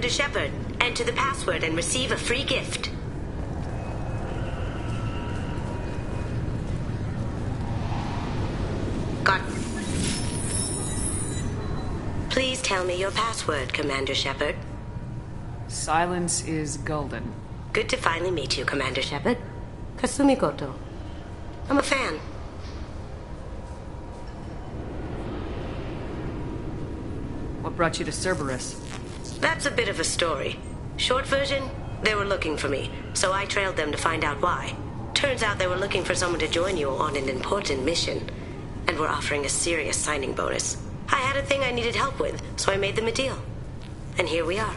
Commander Shepard. Enter the password and receive a free gift. Got... Please tell me your password, Commander Shepard. Silence is golden. Good to finally meet you, Commander Shepard. Kasumi Koto. I'm a fan. What brought you to Cerberus? That's a bit of a story. Short version, they were looking for me, so I trailed them to find out why. Turns out they were looking for someone to join you on an important mission, and were offering a serious signing bonus. I had a thing I needed help with, so I made them a deal. And here we are.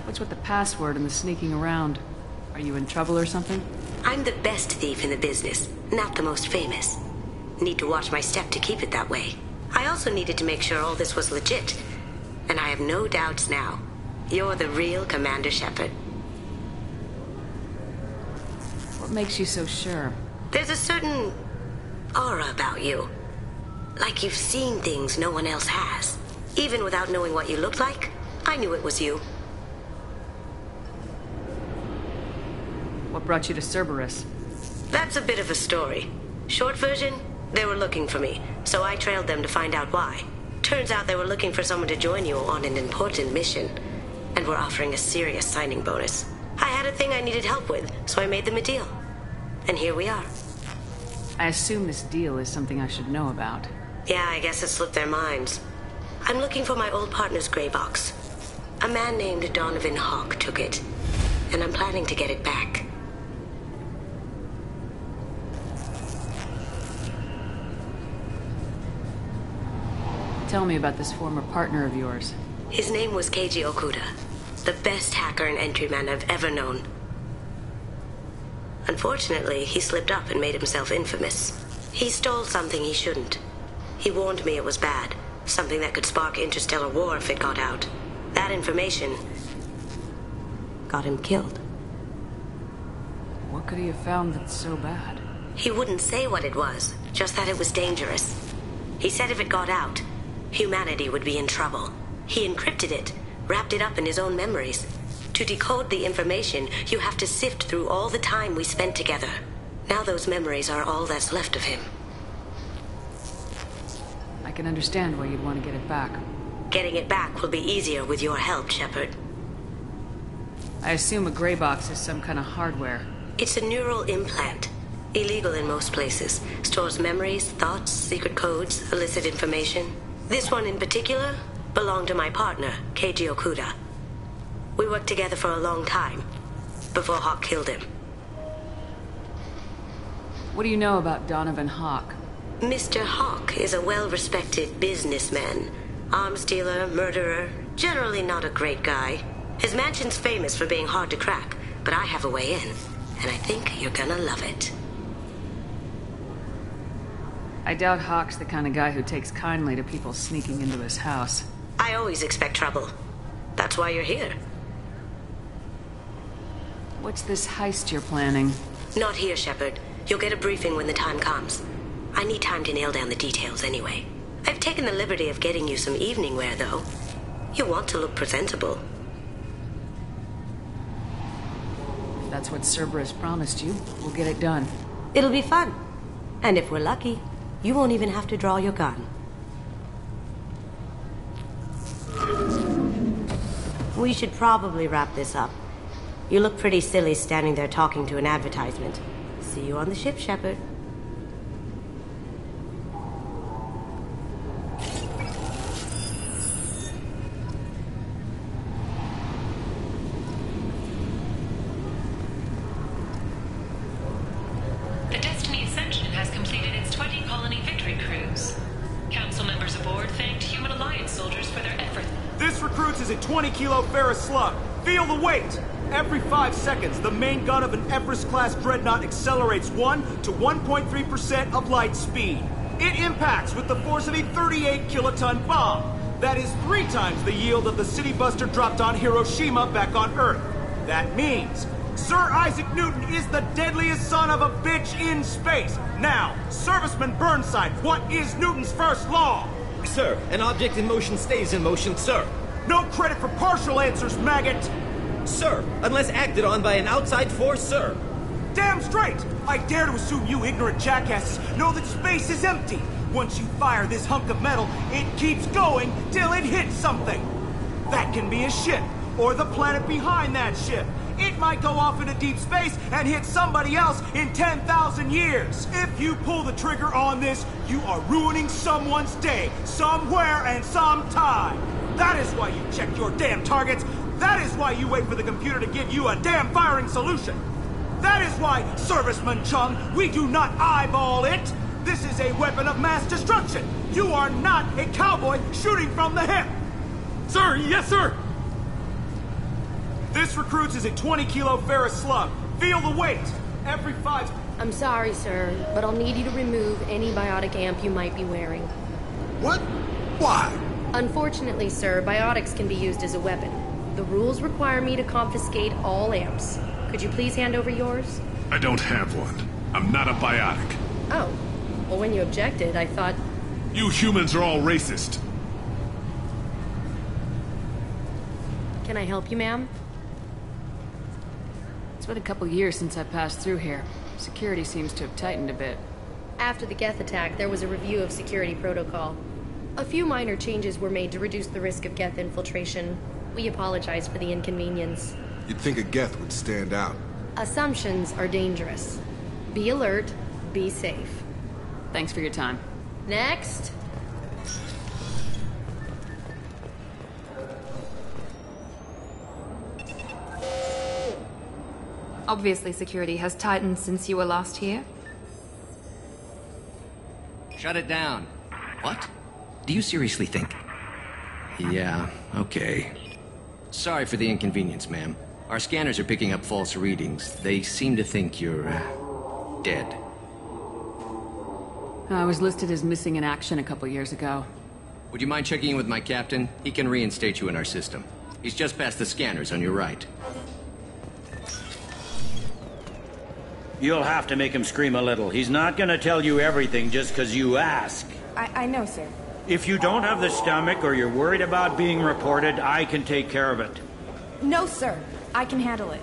What's with the password and the sneaking around? Are you in trouble or something? I'm the best thief in the business, not the most famous. Need to watch my step to keep it that way. I also needed to make sure all this was legit. And I have no doubts now. You're the real Commander Shepard. What makes you so sure? There's a certain aura about you. Like you've seen things no one else has. Even without knowing what you looked like, I knew it was you. What brought you to Cerberus? That's a bit of a story. Short version, they were looking for me, so I trailed them to find out why. Turns out they were looking for someone to join you on an important mission, and were offering a serious signing bonus. I had a thing I needed help with, so I made them a deal. And here we are. I assume this deal is something I should know about. Yeah, I guess it slipped their minds. I'm looking for my old partner's gray box. A man named Donovan Hawk took it, and I'm planning to get it back. Tell me about this former partner of yours. His name was Keiji Okuda, the best hacker and entryman I've ever known. Unfortunately, he slipped up and made himself infamous. He stole something he shouldn't. He warned me it was bad, something that could spark interstellar war if it got out. That information got him killed. What could he have found that's so bad? He wouldn't say what it was, just that it was dangerous. He said if it got out, humanity would be in trouble. He encrypted it, wrapped it up in his own memories. To decode the information, you have to sift through all the time we spent together. Now those memories are all that's left of him. I can understand why you'd want to get it back. Getting it back will be easier with your help, Shepard. I assume a gray box is some kind of hardware. It's a neural implant. Illegal in most places. Stores memories, thoughts, secret codes, illicit information. This one in particular belonged to my partner, Keiji Okuda. We worked together for a long time, before Hawk killed him. What do you know about Donovan Hawk? Mr. Hawk is a well-respected businessman. Arms dealer, murderer, generally not a great guy. His mansion's famous for being hard to crack, but I have a way in, and I think you're gonna love it. I doubt Hawk's the kind of guy who takes kindly to people sneaking into his house. I always expect trouble. That's why you're here. What's this heist you're planning? Not here, Shepard. You'll get a briefing when the time comes. I need time to nail down the details anyway. I've taken the liberty of getting you some evening wear, though. You want to look presentable. If that's what Cerberus promised you, we'll get it done. It'll be fun. And if we're lucky, you won't even have to draw your gun. We should probably wrap this up. You look pretty silly standing there talking to an advertisement. See you on the ship, Shepard. The Destiny Ascension has completed its 20-colony victory cruise. Council members aboard thanked Human Alliance soldiers for their effort. This recruits is a 20-kilo ferrous slug. Feel the weight! Every 5 seconds, the main gun of an Everest-class dreadnought accelerates 1 to 1.3% of light speed. It impacts with the force of a 38-kiloton bomb. That is 3 times the yield of the city buster dropped on Hiroshima back on Earth. That means Sir Isaac Newton is the deadliest son of a bitch in space. Now, Serviceman Burnside, what is Newton's first law? Sir, an object in motion stays in motion, sir. No credit for partial answers, maggot! Sir, unless acted on by an outside force, sir. Damn straight! I dare to assume you ignorant jackasses know that space is empty. Once you fire this hunk of metal, it keeps going till it hits something. That can be a ship, or the planet behind that ship. It might go off into deep space and hit somebody else in 10,000 years. If you pull the trigger on this, you are ruining someone's day, somewhere and sometime. That is why you check your damn targets. That is why you wait for the computer to give you a damn firing solution. That is why, Serviceman Chung, we do not eyeball it. This is a weapon of mass destruction. You are not a cowboy shooting from the hip. Sir, yes, sir! This recruits is a 20-kilo ferrous slug. Feel the weight. Every 5... I'm sorry, sir, but I'll need you to remove any biotic amp you might be wearing. What? Why? Unfortunately, sir, biotics can be used as a weapon. The rules require me to confiscate all amps. Could you please hand over yours? I don't have one. I'm not a biotic. Oh. Well, when you objected, I thought... You humans are all racist. Can I help you, ma'am? It's been a couple years since I passed through here. Security seems to have tightened a bit. After the Geth attack, there was a review of security protocol. A few minor changes were made to reduce the risk of Geth infiltration. We apologize for the inconvenience. You'd think a Geth would stand out. Assumptions are dangerous. Be alert, be safe. Thanks for your time. Next. Obviously, security has tightened since you were last here. Shut it down. What? Do you seriously think? Yeah, okay. Sorry for the inconvenience, ma'am. Our scanners are picking up false readings. They seem to think you're, dead. I was listed as missing in action a couple years ago. Would you mind checking in with my captain? He can reinstate you in our system. He's just past the scanners on your right. You'll have to make him scream a little. He's not gonna tell you everything just because you ask. I know, sir. If you don't have the stomach or you're worried about being reported, I can take care of it. No, sir. I can handle it.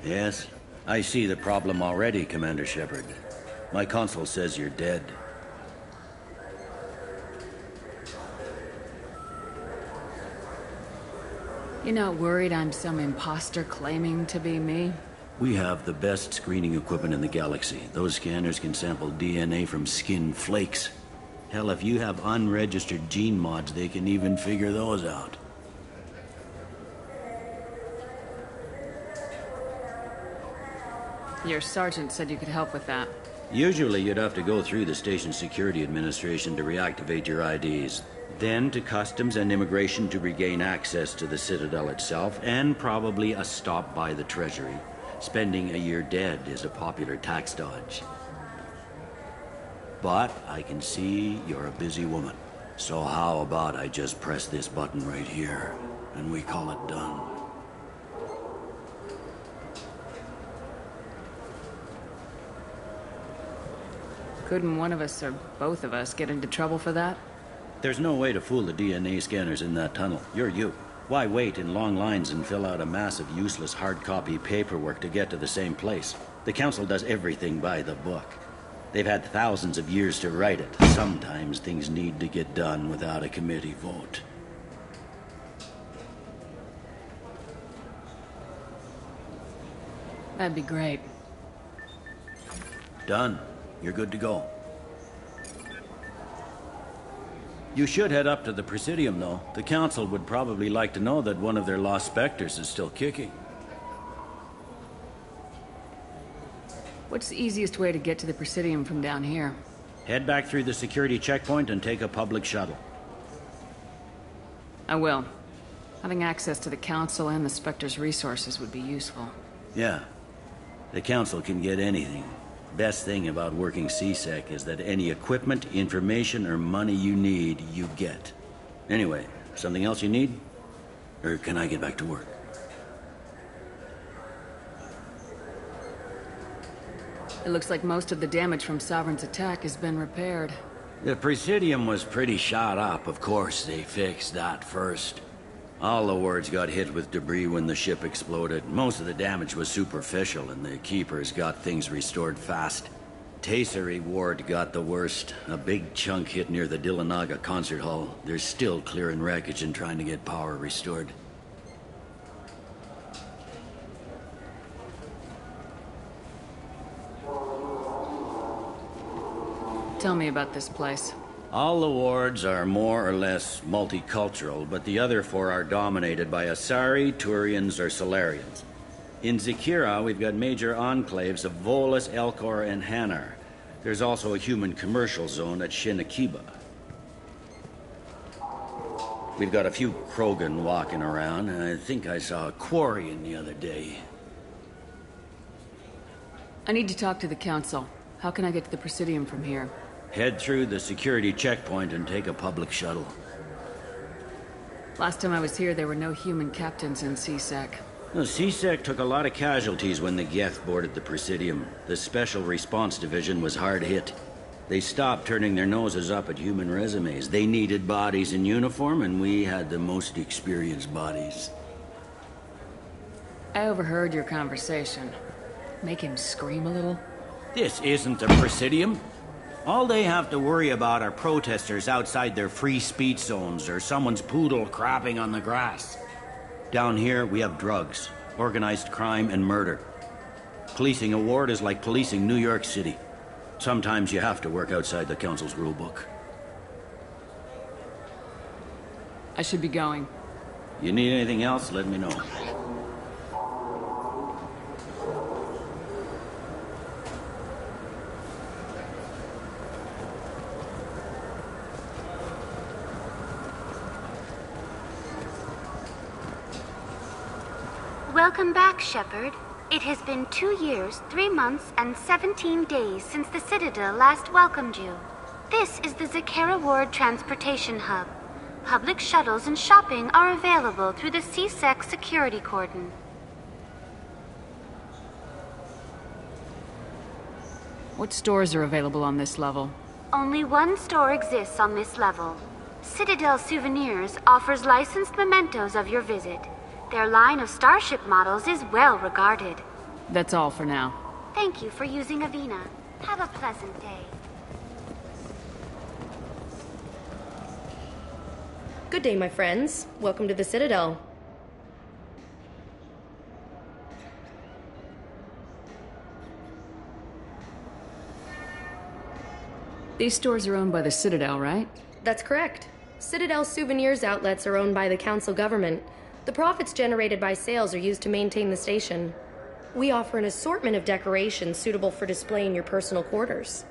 Yes, I see the problem already, Commander Shepard. My console says you're dead. You're not worried I'm some imposter claiming to be me? We have the best screening equipment in the galaxy. Those scanners can sample DNA from skin flakes. Hell, if you have unregistered gene mods, they can even figure those out. Your sergeant said you could help with that. Usually you'd have to go through the station security administration to reactivate your IDs. Then to customs and immigration to regain access to the Citadel itself, and probably a stop by the Treasury. Spending a year dead is a popular tax dodge. But I can see you're a busy woman. So how about I just press this button right here, and we call it done? Couldn't one of us or both of us get into trouble for that? There's no way to fool the DNA scanners in that tunnel. You're you. Why wait in long lines and fill out a massive useless hard copy paperwork to get to the same place? The Council does everything by the book. They've had thousands of years to write it. Sometimes things need to get done without a committee vote. That'd be great. Done. You're good to go. You should head up to the Presidium, though. The Council would probably like to know that one of their lost specters is still kicking. What's the easiest way to get to the Presidium from down here? Head back through the security checkpoint and take a public shuttle. I will. Having access to the Council and the Spectre's resources would be useful. Yeah. The Council can get anything. Best thing about working CSEC is that any equipment, information, or money you need, you get. Anyway, something else you need? Or can I get back to work? It looks like most of the damage from Sovereign's attack has been repaired. The Presidium was pretty shot up. Of course, they fixed that first. All the wards got hit with debris when the ship exploded. Most of the damage was superficial, and the Keepers got things restored fast. Tasery Ward got the worst. A big chunk hit near the Dillanaga concert hall. They're still clearing wreckage and trying to get power restored. Tell me about this place. All the wards are more or less multicultural, but the other four are dominated by Asari, Turians, or Solarians. In Zakira, we've got major enclaves of Volus, Elcor, and Hanar. There's also a human commercial zone at Shinakiba. We've got a few Krogan walking around, and I think I saw a Quarian the other day. I need to talk to the Council. How can I get to the Presidium from here? Head through the security checkpoint and take a public shuttle. Last time I was here, there were no human captains in CSEC. The CSEC took a lot of casualties when the Geth boarded the Presidium. The Special Response Division was hard hit. They stopped turning their noses up at human resumes. They needed bodies in uniform, and we had the most experienced bodies. I overheard your conversation. Make him scream a little? This isn't the Presidium. All they have to worry about are protesters outside their free speech zones or someone's poodle crapping on the grass. Down here, we have drugs, organized crime, and murder. Policing a ward is like policing New York City. Sometimes you have to work outside the Council's rulebook. I should be going. You need anything else, let me know. Welcome back, Shepard. It has been 2 years, 3 months, and 17 days since the Citadel last welcomed you. This is the Zakera Ward Transportation Hub. Public shuttles and shopping are available through the CSEC security cordon. What stores are available on this level? Only one store exists on this level. Citadel Souvenirs offers licensed mementos of your visit. Their line of Starship models is well regarded. That's all for now. Thank you for using Avina. Have a pleasant day. Good day, my friends. Welcome to the Citadel. These stores are owned by the Citadel, right? That's correct. Citadel Souvenirs outlets are owned by the Council government. The profits generated by sales are used to maintain the station. We offer an assortment of decorations suitable for display in your personal quarters.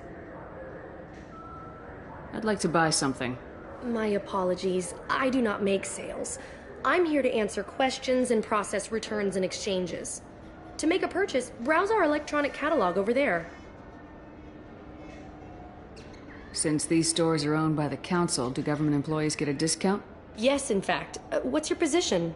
I'd like to buy something. My apologies. I do not make sales. I'm here to answer questions and process returns and exchanges. To make a purchase, browse our electronic catalog over there. Since these stores are owned by the Council, do government employees get a discount? Yes, in fact. What's your position?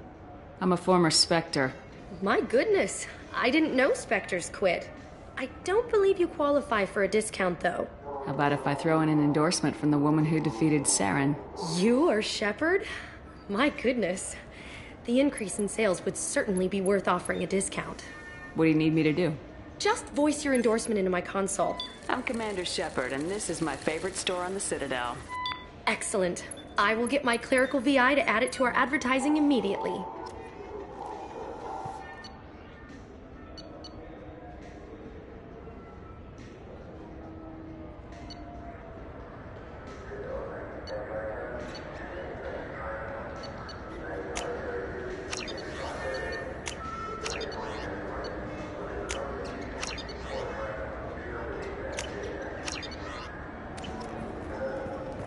I'm a former Spectre. My goodness. I didn't know Spectres quit. I don't believe you qualify for a discount, though. How about if I throw in an endorsement from the woman who defeated Saren? You are Shepard? My goodness. The increase in sales would certainly be worth offering a discount. What do you need me to do? Just voice your endorsement into my console. I'm Commander Shepard, and this is my favorite store on the Citadel. Excellent. I will get my clerical VI to add it to our advertising immediately.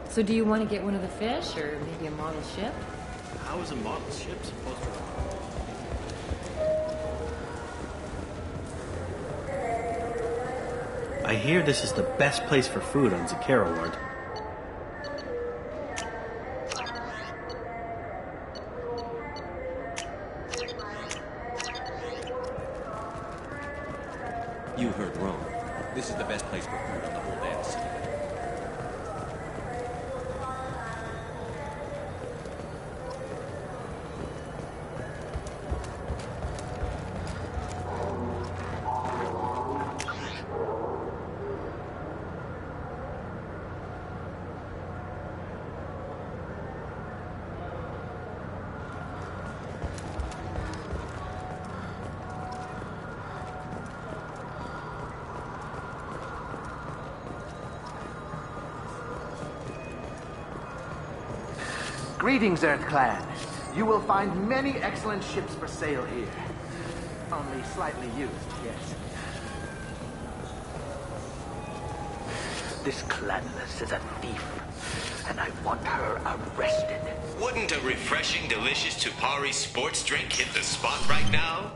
So do you want to get one of the fish, or maybe a model ship? How is a model ship supposed to... I hear this is the best place for food on Zakera Ward. You heard wrong. This is the best place for food on the whole damn city. Greetings, Earth Clan. You will find many excellent ships for sale here. Only slightly used, yes. This Clanless is a thief, and I want her arrested. Wouldn't a refreshing, delicious Tupari sports drink hit the spot right now?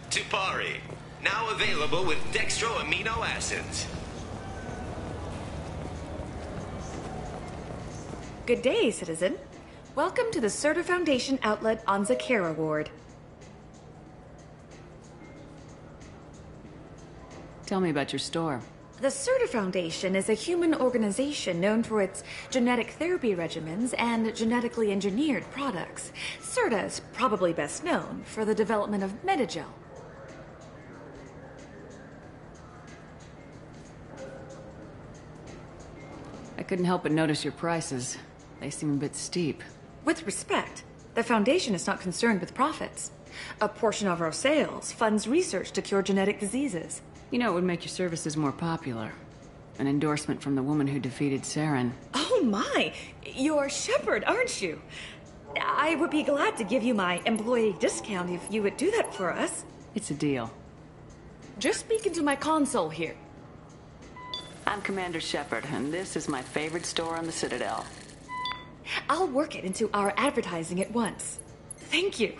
Tupari, now available with dextro amino acids. Good day, citizen. Welcome to the Serta Foundation outlet on Zakera Ward. Tell me about your store. The Serta Foundation is a human organization known for its genetic therapy regimens and genetically engineered products. Serta is probably best known for the development of Metagel. I couldn't help but notice your prices. They seem a bit steep. With respect, the Foundation is not concerned with profits. A portion of our sales funds research to cure genetic diseases. You know, it would make your services more popular. An endorsement from the woman who defeated Saren. Oh my! You're Shepard, aren't you? I would be glad to give you my employee discount if you would do that for us. It's a deal. Just speak into my console here. I'm Commander Shepard, and this is my favorite store on the Citadel. I'll work it into our advertising at once. Thank you.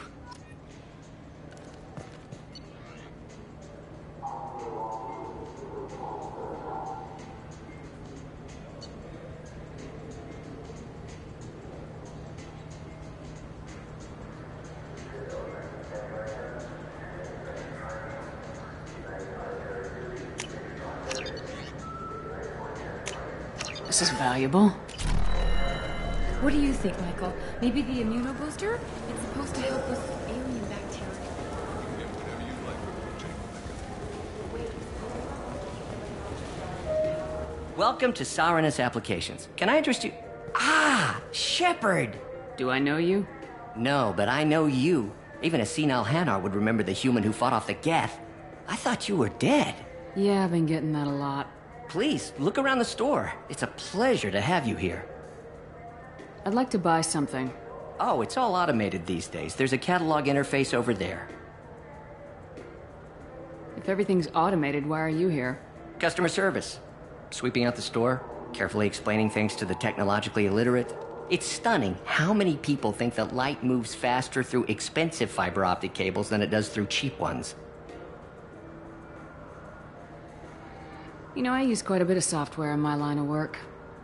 This is valuable. What do you think, Michael? Maybe the immunobooster? It's supposed to help with alien bacteria. Welcome to Sarenus Applications. Can I interest you? Ah, Shepard! Do I know you? No, but I know you. Even a senile Hanar would remember the human who fought off the Geth. I thought you were dead. Yeah, I've been getting that a lot. Please, look around the store. It's a pleasure to have you here. I'd like to buy something. Oh, it's all automated these days. There's a catalog interface over there. If everything's automated, why are you here? Customer service. Sweeping out the store, carefully explaining things to the technologically illiterate. It's stunning how many people think that light moves faster through expensive fiber optic cables than it does through cheap ones. You know, I use quite a bit of software in my line of work.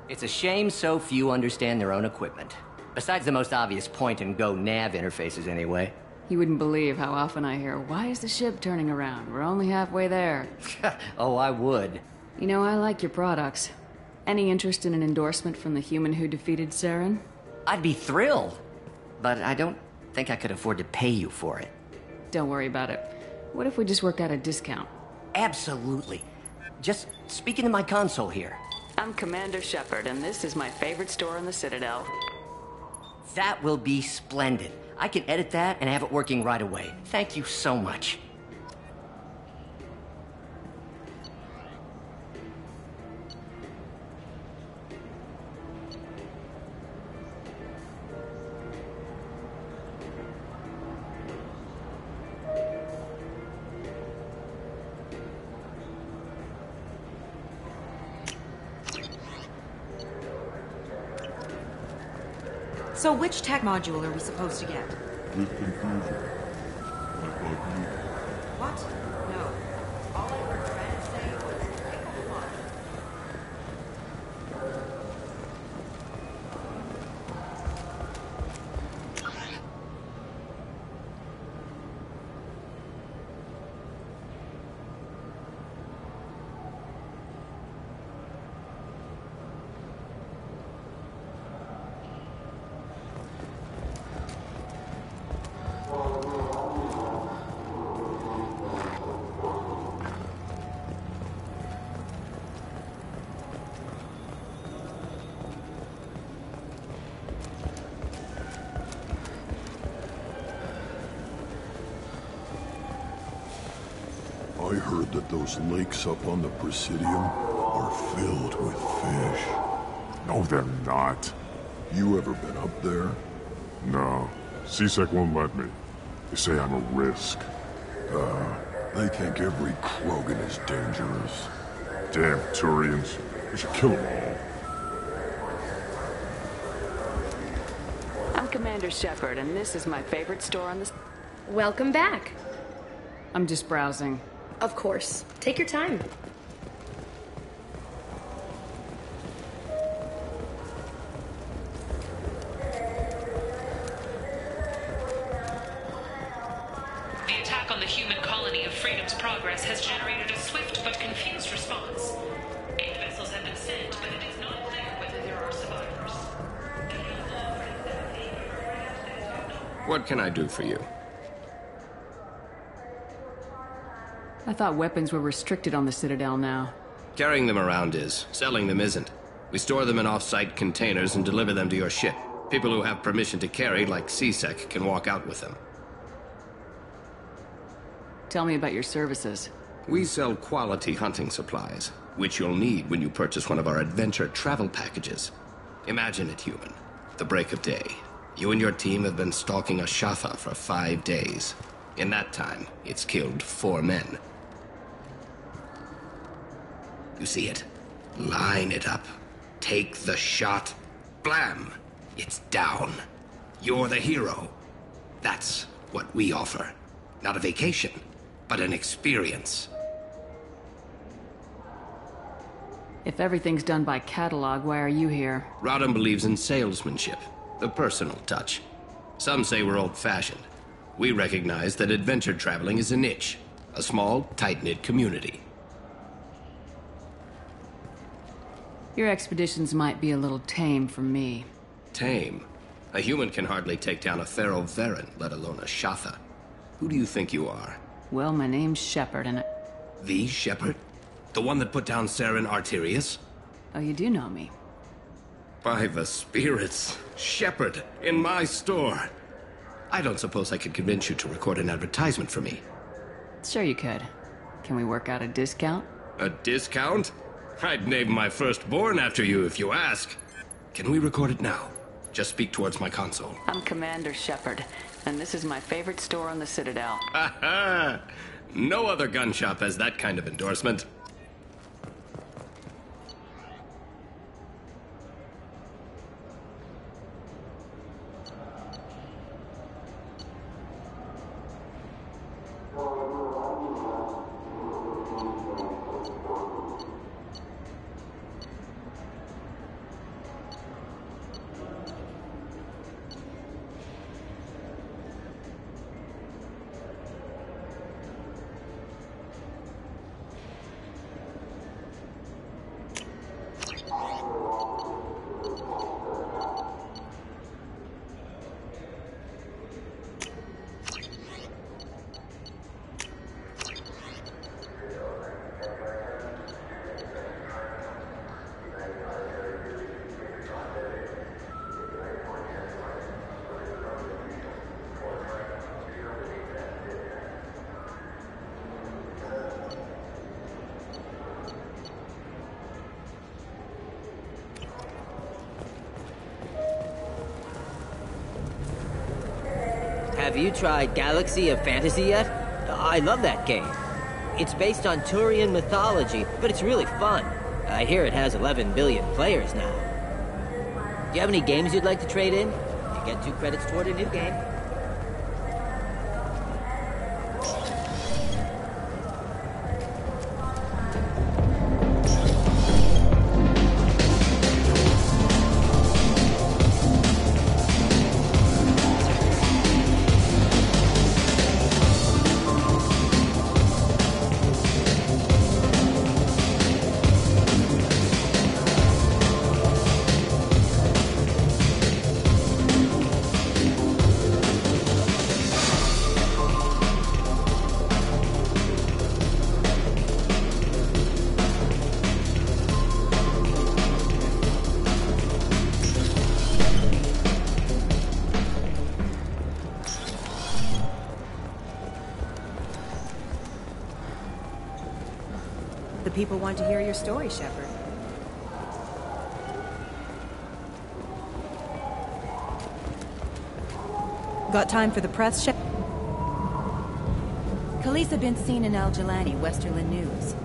It's a shame so few understand their own equipment. Besides the most obvious point-and-go nav interfaces, anyway. You wouldn't believe how often I hear, "Why is the ship turning around? We're only halfway there." Oh, I would. You know, I like your products. Any interest in an endorsement from the human who defeated Saren? I'd be thrilled. But I don't think I could afford to pay you for it. Don't worry about it. What if we just worked out a discount? Absolutely. Just speak into my console here. I'm Commander Shepard, and this is my favorite store on the Citadel. That will be splendid. I can edit that and have it working right away. Thank you so much. So which tech module are we supposed to get? With confusion. What? No. All I heard Fran say was pickle fun. heard that those lakes up on the Presidium are filled with fish. No, they're not. You ever been up there? No. CSEC won't let me. They say I'm a risk. They think every Krogan is dangerous. Damn Turians. We should kill them all. I'm Commander Shepard, and this is my favorite store on the... Welcome back. I'm just browsing. Of course. Take your time. The attack on the human colony of Freedom's Progress has generated a swift but confused response. 8 vessels have been sent, but it is not clear whether there are survivors. What can I do for you? I thought weapons were restricted on the Citadel now. Carrying them around is. Selling them isn't. We store them in off-site containers and deliver them to your ship. People who have permission to carry, like CSEC, can walk out with them. Tell me about your services. We sell quality hunting supplies, which you'll need when you purchase one of our adventure travel packages. Imagine it, human. The break of day. You and your team have been stalking a Shatha for 5 days. In that time, it's killed 4 men. You see it? Line it up. Take the shot. Blam! It's down. You're the hero. That's what we offer. Not a vacation, but an experience. If everything's done by catalog, why are you here? Rodham believes in salesmanship, the personal touch. Some say we're old-fashioned. We recognize that adventure traveling is a niche, a small, tight-knit community. Your expeditions might be a little tame for me. Tame? A human can hardly take down a Pharaoh Varen, let alone a Shatha. Who do you think you are? Well, my name's Shepard, and The Shepard? The one that put down Saren Arterius? Oh, you do know me. By the spirits, Shepard, in my store. I don't suppose I could convince you to record an advertisement for me. Sure you could. Can we work out a discount? A discount? I'd name my firstborn after you if you ask. Can we record it now? Just speak towards my console. I'm Commander Shepard, and this is my favorite store on the Citadel. Ha ha! No other gun shop has that kind of endorsement. Have you tried Galaxy of Fantasy yet? I love that game. It's based on Turian mythology, but it's really fun. I hear it has 11 billion players now. Do you have any games you'd like to trade in? You get 2 credits toward a new game. The people want to hear your story, Shepard. Got time for the press, Shepard? Khaleesa been seen in Al Jalani, Westerland News.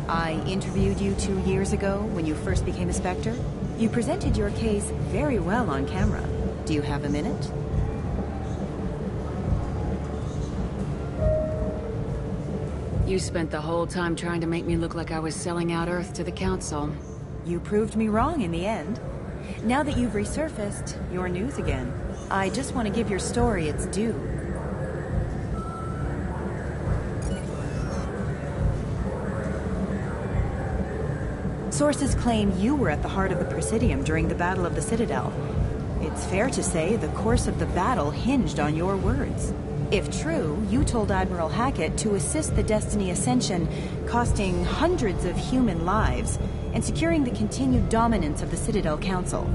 I interviewed you 2 years ago when you first became a Spectre. You presented your case very well on camera. Do you have a minute? You spent the whole time trying to make me look like I was selling out Earth to the Council. You proved me wrong in the end. Now that you've resurfaced, you're news again. I just want to give your story its due. Sources claim you were at the heart of the Presidium during the Battle of the Citadel. It's fair to say the course of the battle hinged on your words. If true, you told Admiral Hackett to assist the Destiny Ascension, costing hundreds of human lives, and securing the continued dominance of the Citadel Council.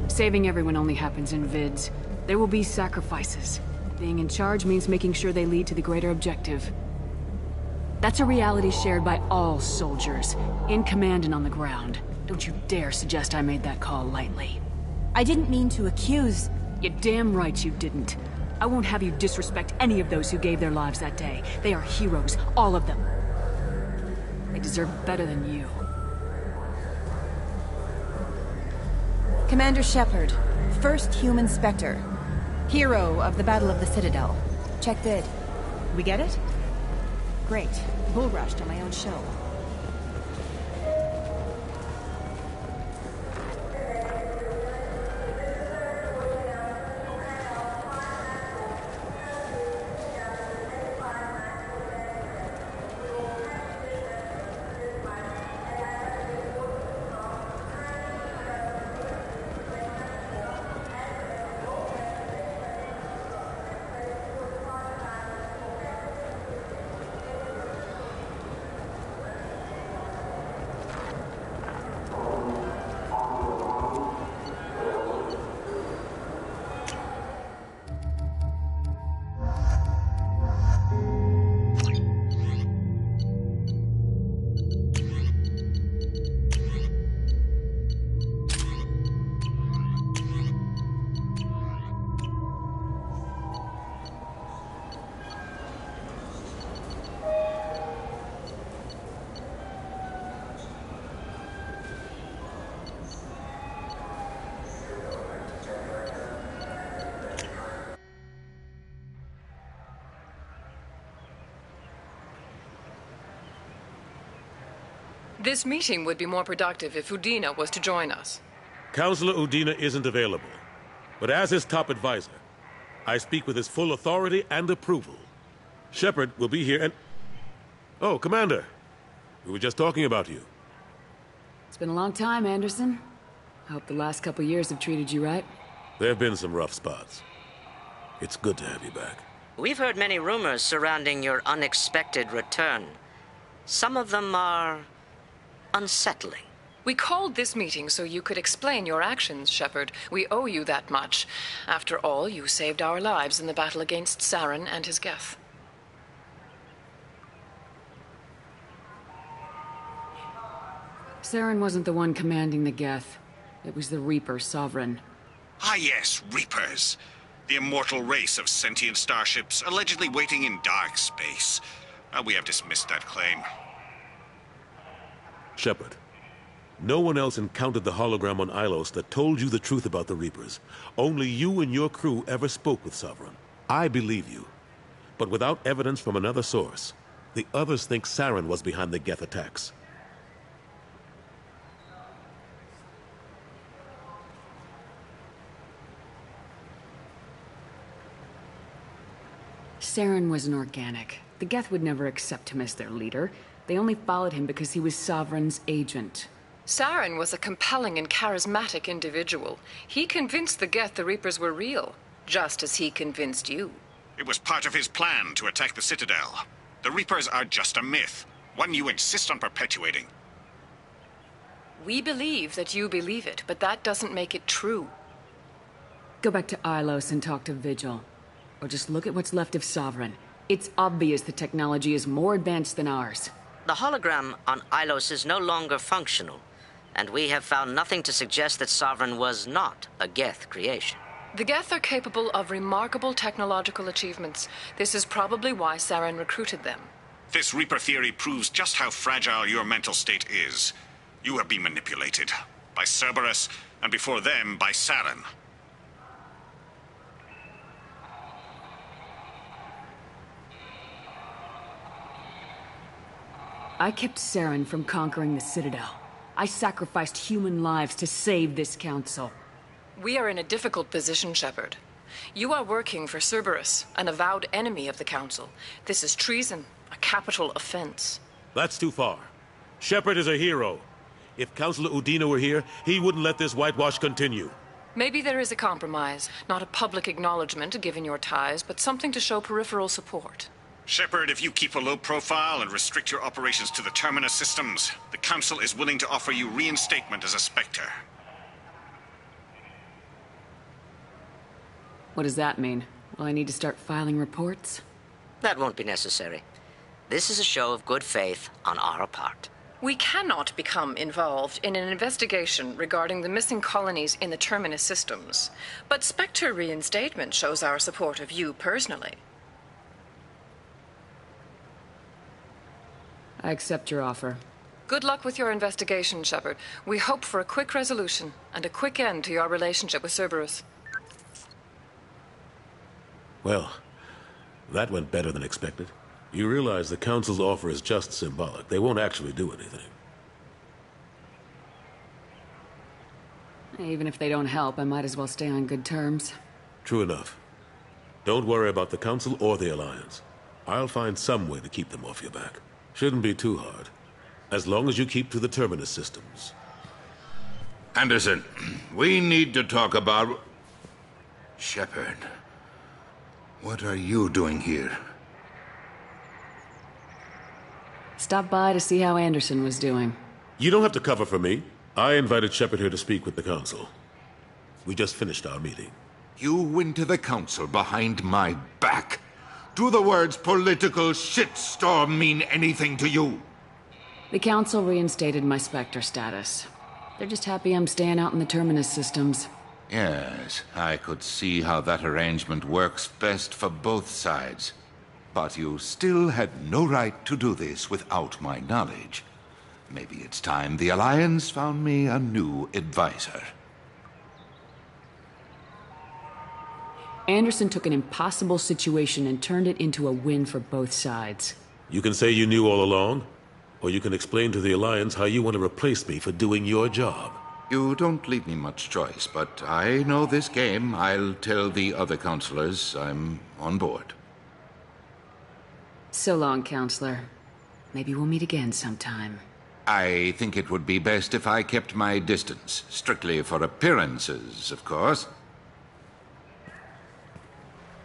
Saving everyone only happens in vids. There will be sacrifices. Being in charge means making sure they lead to the greater objective. That's a reality shared by all soldiers, in command and on the ground. Don't you dare suggest I made that call lightly. I didn't mean to accuse... You're damn right you didn't. I won't have you disrespect any of those who gave their lives that day. They are heroes, all of them. They deserve better than you. Commander Shepard, first human Spectre. Hero of the Battle of the Citadel. Check bid. We get it? Great. Bull rushed on my own show. This meeting would be more productive if Udina was to join us. Counselor Udina isn't available, but as his top advisor, I speak with his full authority and approval. Shepard will be here and... Oh, Commander. We were just talking about you. It's been a long time, Anderson. I hope the last couple years have treated you right. There have been some rough spots. It's good to have you back. We've heard many rumors surrounding your unexpected return. Some of them are... unsettling. We called this meeting so you could explain your actions, Shepard. We owe you that much. After all, you saved our lives in the battle against Saren and his Geth. Saren wasn't the one commanding the Geth. It was the Reaper Sovereign. Ah yes, Reapers. The immortal race of sentient starships allegedly waiting in dark space. We have dismissed that claim. Shepard, no one else encountered the hologram on Ilos that told you the truth about the Reapers. Only you and your crew ever spoke with Sovereign. I believe you. But without evidence from another source, the others think Saren was behind the Geth attacks. Saren was an organic. The Geth would never accept him as their leader. They only followed him because he was Sovereign's agent. Saren was a compelling and charismatic individual. He convinced the Geth the Reapers were real. Just as he convinced you. It was part of his plan to attack the Citadel. The Reapers are just a myth, one you insist on perpetuating. We believe that you believe it, but that doesn't make it true. Go back to Ilos and talk to Vigil. Or just look at what's left of Sovereign. It's obvious the technology is more advanced than ours. The hologram on Ilos is no longer functional, and we have found nothing to suggest that Sovereign was not a Geth creation. The Geth are capable of remarkable technological achievements. This is probably why Saren recruited them. This Reaper theory proves just how fragile your mental state is. You have been manipulated. By Cerberus, and before them, by Saren. I kept Saren from conquering the Citadel. I sacrificed human lives to save this council. We are in a difficult position, Shepard. You are working for Cerberus, an avowed enemy of the Council. This is treason, a capital offense. That's too far. Shepard is a hero. If Councilor Udina were here, he wouldn't let this whitewash continue. Maybe there is a compromise. Not a public acknowledgement given your ties, but something to show peripheral support. Shepard, if you keep a low profile and restrict your operations to the Terminus systems, the Council is willing to offer you reinstatement as a Spectre. What does that mean? Will I need to start filing reports? That won't be necessary. This is a show of good faith on our part. We cannot become involved in an investigation regarding the missing colonies in the Terminus systems, but Spectre reinstatement shows our support of you personally. I accept your offer. Good luck with your investigation, Shepard. We hope for a quick resolution and a quick end to your relationship with Cerberus. Well, that went better than expected. You realize the Council's offer is just symbolic. They won't actually do anything. Even if they don't help, I might as well stay on good terms. True enough. Don't worry about the Council or the Alliance. I'll find some way to keep them off your back. Shouldn't be too hard. As long as you keep to the Terminus systems. Anderson, we need to talk about... Shepard. What are you doing here? Stop by to see how Anderson was doing. You don't have to cover for me. I invited Shepard here to speak with the Council. We just finished our meeting. You went to the Council behind my back. Do the words political shitstorm mean anything to you? The Council reinstated my Spectre status. They're just happy I'm staying out in the Terminus systems. Yes, I could see how that arrangement works best for both sides. But you still had no right to do this without my knowledge. Maybe it's time the Alliance found me a new advisor. Anderson took an impossible situation and turned it into a win for both sides. You can say you knew all along, or you can explain to the Alliance how you want to replace me for doing your job. You don't leave me much choice, but I know this game. I'll tell the other counselors I'm on board. So long, Counselor. Maybe we'll meet again sometime. I think it would be best if I kept my distance. Strictly for appearances, of course.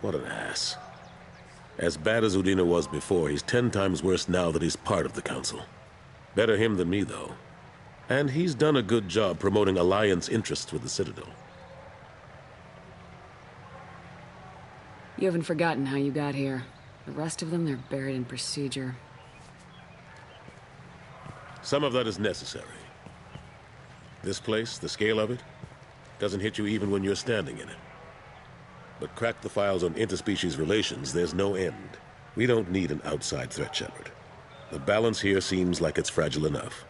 What an ass. As bad as Udina was before, he's 10 times worse now that he's part of the Council. Better him than me, though. And he's done a good job promoting Alliance interests with the Citadel. You haven't forgotten how you got here. The rest of them, they're buried in procedure. Some of that is necessary. This place, the scale of it, doesn't hit you even when you're standing in it. But crack the files on interspecies relations, there's no end. We don't need an outside threat, Shepard. The balance here seems like it's fragile enough.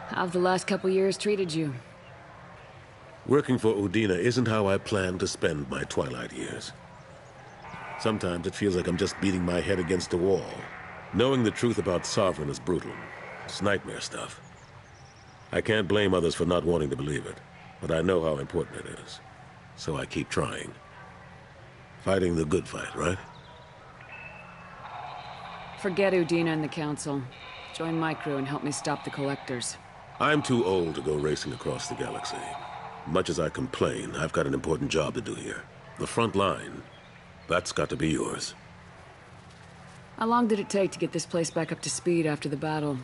How've the last couple years treated you? Working for Udina isn't how I plan to spend my twilight years. Sometimes it feels like I'm just beating my head against a wall. Knowing the truth about Sovereign is brutal. It's nightmare stuff. I can't blame others for not wanting to believe it, but I know how important it is. So I keep trying. Fighting the good fight, right? Forget Udina and the Council. Join my crew and help me stop the Collectors. I'm too old to go racing across the galaxy. Much as I complain, I've got an important job to do here. The front line, that's got to be yours. How long did it take to get this place back up to speed after the battle?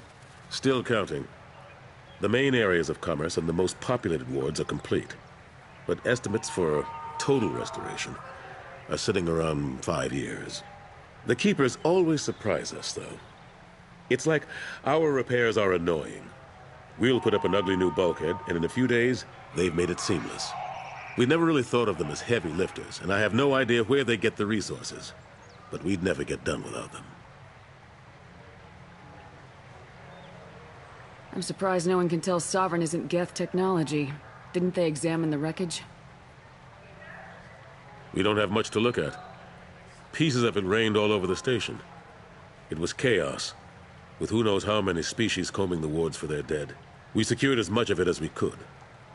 Still counting. The main areas of commerce and the most populated wards are complete. But estimates for total restoration are sitting around 5 years. The Keepers always surprise us, though. It's like our repairs are annoying. We'll put up an ugly new bulkhead, and in a few days, they've made it seamless. We never really thought of them as heavy lifters, and I have no idea where they get the resources. But we'd never get done without them. I'm surprised no one can tell Sovereign isn't Geth technology. Didn't they examine the wreckage? We don't have much to look at. Pieces of it rained all over the station. It was chaos, with who knows how many species combing the wards for their dead. We secured as much of it as we could.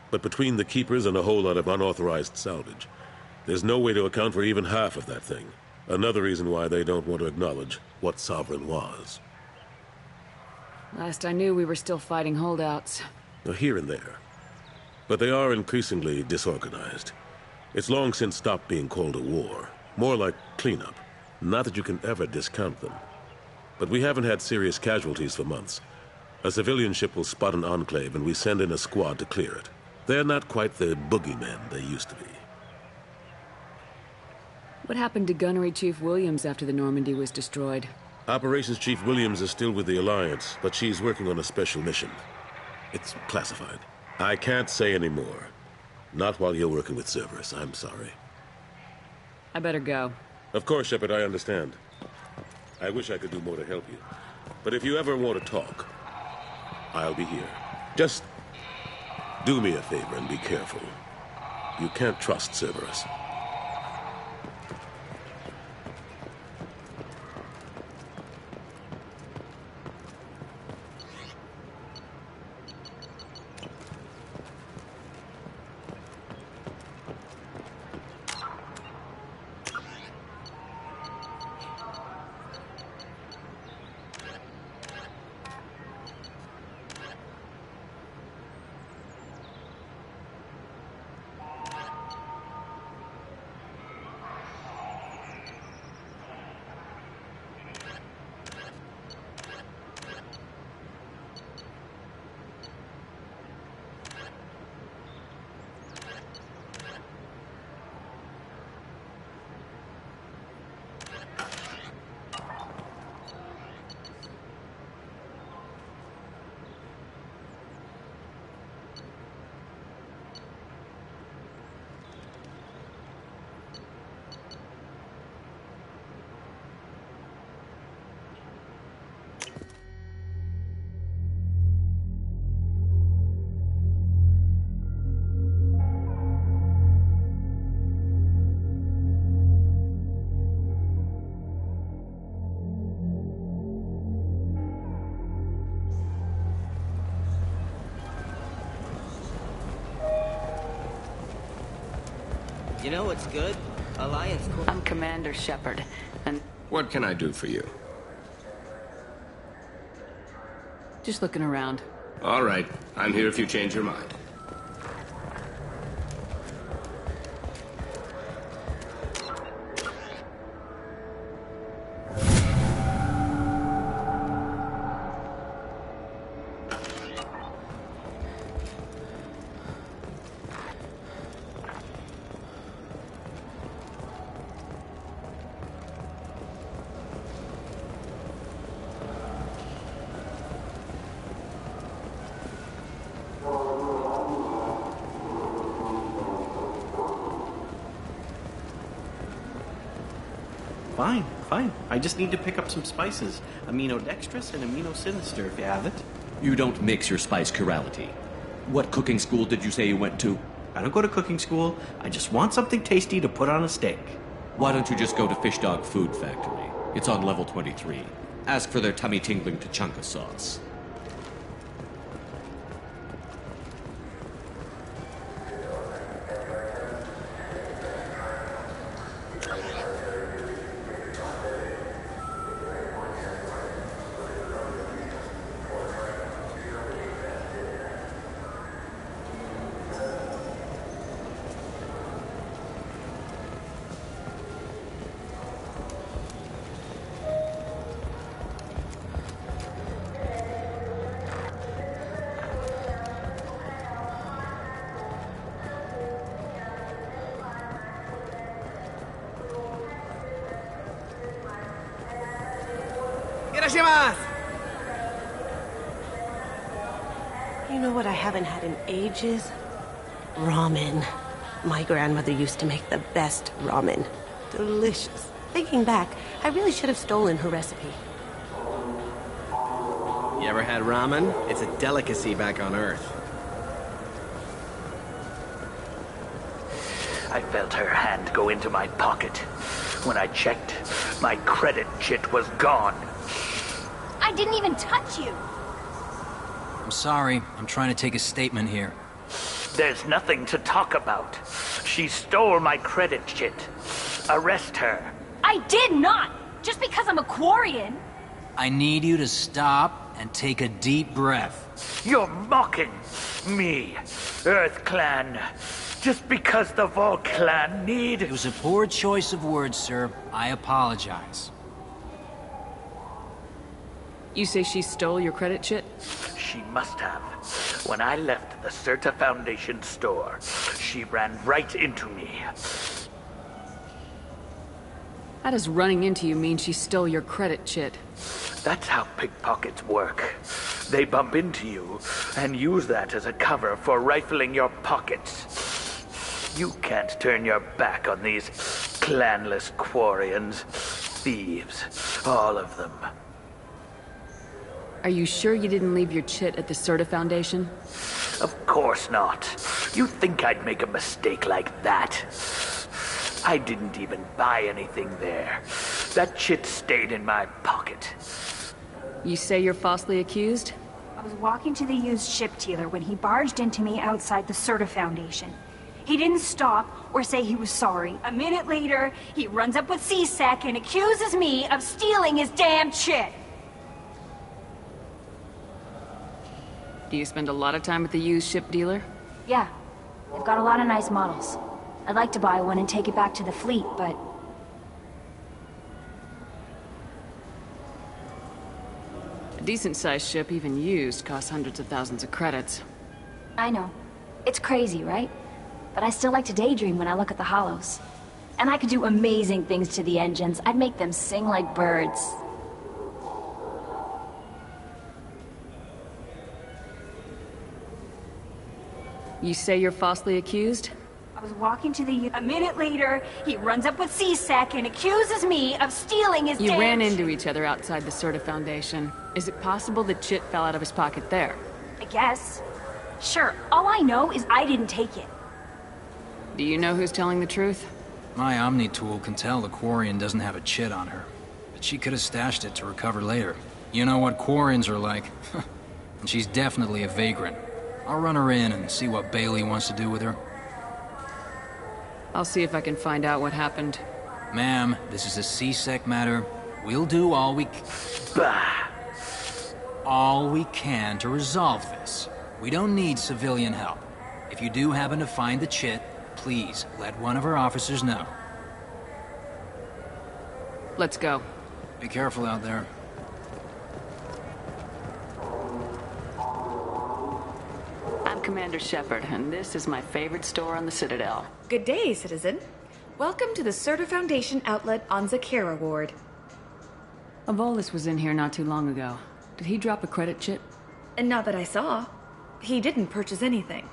But between the Keepers and a whole lot of unauthorized salvage, there's no way to account for even half of that thing. Another reason why they don't want to acknowledge what Sovereign was. Last I knew, we were still fighting holdouts. Here and there. But they are increasingly disorganized. It's long since stopped being called a war. More like cleanup. Not that you can ever discount them. But we haven't had serious casualties for months. A civilian ship will spot an enclave and we send in a squad to clear it. They're not quite the boogeymen they used to be. What happened to Gunnery Chief Williams after the Normandy was destroyed? Operations Chief Williams is still with the Alliance, but she's working on a special mission. It's classified. I can't say any more. Not while you're working with Cerberus, I'm sorry. I better go. Of course, Shepard, I understand. I wish I could do more to help you. But if you ever want to talk, I'll be here. Just do me a favor and be careful. You can't trust Cerberus. You know what's good? Alliance... I'm Commander Shepard, and... What can I do for you? Just looking around. All right. I'm here if you change your mind. Fine. I just need to pick up some spices. Aminodextrous and aminosinister, if you have it. You don't mix your spice chirality. What cooking school did you say you went to? I don't go to cooking school. I just want something tasty to put on a steak. Why don't you just go to Fish Dog Food Factory? It's on level 23. Ask for their tummy-tingling Tachanka sauce. You know what I haven't had in ages? Ramen. My grandmother used to make the best ramen. Delicious. Thinking back, I really should have stolen her recipe. You ever had ramen? It's a delicacy back on Earth. I felt her hand go into my pocket. When I checked, my credit chit was gone. I didn't even touch you. I'm sorry. I'm trying to take a statement here. There's nothing to talk about. She stole my credit chit. Arrest her. I did not! Just because I'm a Quarian. I need you to stop and take a deep breath. You're mocking me, Earth Clan. Just because the Vol Clan need... It was a poor choice of words, sir. I apologize. You say she stole your credit chit? She must have. When I left the Certa Foundation store, she ran right into me. How does running into you mean she stole your credit chit? That's how pickpockets work. They bump into you and use that as a cover for rifling your pockets. You can't turn your back on these clanless Quarians. Thieves. All of them. Are you sure you didn't leave your chit at the Certa Foundation? Of course not. You think I'd make a mistake like that? I didn't even buy anything there. That chit stayed in my pocket. You say you're falsely accused? I was walking to the used ship dealer when he barged into me outside the Certa Foundation. He didn't stop or say he was sorry. A minute later, he runs up with C-Sec and accuses me of stealing his damn chit. Do you spend a lot of time at the used ship dealer? Yeah, they've got a lot of nice models. I'd like to buy one and take it back to the fleet, but... A decent-sized ship, even used, costs hundreds of thousands of credits. I know. It's crazy, right? But I still like to daydream when I look at the hollows. And I could do amazing things to the engines. I'd make them sing like birds. You say you're falsely accused? I was walking to the... A minute later, he runs up with C-Sec and accuses me of stealing his You damn... ran into each other outside the Certa Foundation. Is it possible the chit fell out of his pocket there? I guess. Sure, all I know is I didn't take it. Do you know who's telling the truth? My Omni tool can tell the Quarian doesn't have a chit on her. But she could have stashed it to recover later. You know what Quarians are like. And she's definitely a vagrant. I'll run her in and see what Bailey wants to do with her. I'll see if I can find out what happened. Ma'am, this is a C-Sec matter. We'll do all we can to resolve this. We don't need civilian help. If you do happen to find the chit, please let one of our officers know. Let's go. Be careful out there. I'm Commander Shepard, and this is my favorite store on the Citadel. Good day, citizen. Welcome to the Certa Foundation outlet on Zakera Ward. Avolis was in here not too long ago. Did he drop a credit chit? And not that I saw. He didn't purchase anything.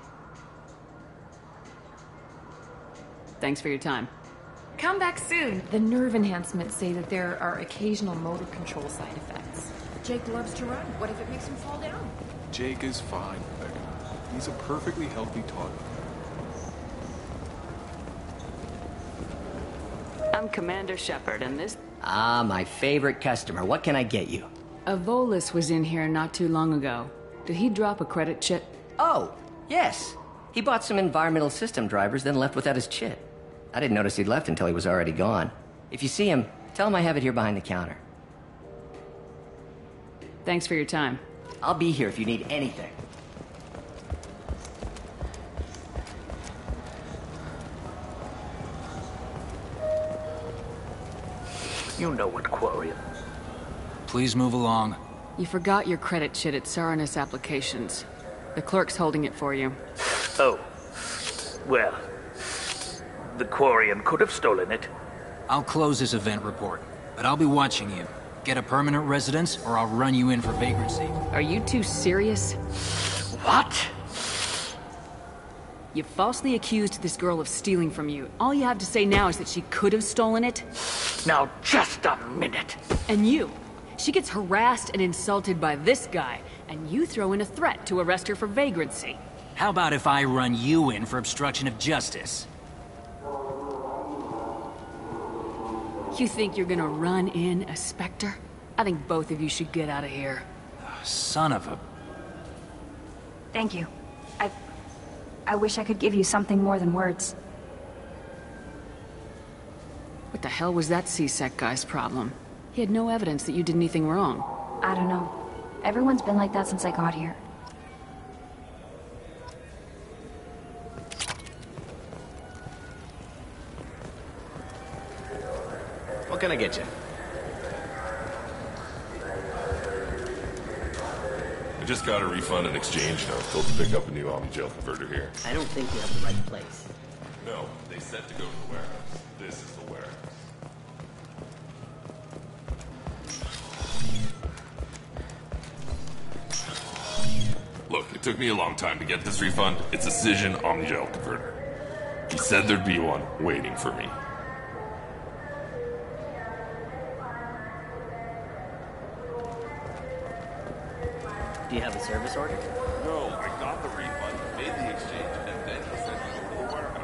Thanks for your time. Come back soon. The nerve enhancements say that there are occasional motor control side effects. Jake loves to run. What if it makes him fall down? Jake is fine, Becca. He's a perfectly healthy toddler. I'm Commander Shepard, and this... Ah, my favorite customer. What can I get you? Avolis was in here not too long ago. Did he drop a credit chit? Oh, yes. He bought some environmental system drivers, then left without his chit. I didn't notice he'd left until he was already gone. If you see him, tell him I have it here behind the counter. Thanks for your time. I'll be here if you need anything. You know what, Quarian. Please move along. You forgot your credit chit at Saranus Applications. The clerk's holding it for you. Oh. Well. The Quarian could have stolen it. I'll close this event report, but I'll be watching you. Get a permanent residence, or I'll run you in for vagrancy. Are you two serious? What? You falsely accused this girl of stealing from you. All you have to say now is that she could have stolen it? Now, just a minute. And you. She gets harassed and insulted by this guy, and you throw in a threat to arrest her for vagrancy. How about if I run you in for obstruction of justice? You think you're gonna run in a Spectre? I think both of you should get out of here. Son of a... Thank you. I wish I could give you something more than words. What the hell was that C-Sec guy's problem? He had no evidence that you did anything wrong. I don't know. Everyone's been like that since I got here. What can I get you? I just got a refund and exchange note. Told to pick up a new Omni-Gel converter here. I don't think you have the right place. No, they said to go to the warehouse. This is the warehouse. Look, it took me a long time to get this refund. It's a Cision Omni-Gel converter. He said there'd be one waiting for me. Do you have a service order? No, I got the refund, made the exchange, and then he said to go to the warehouse.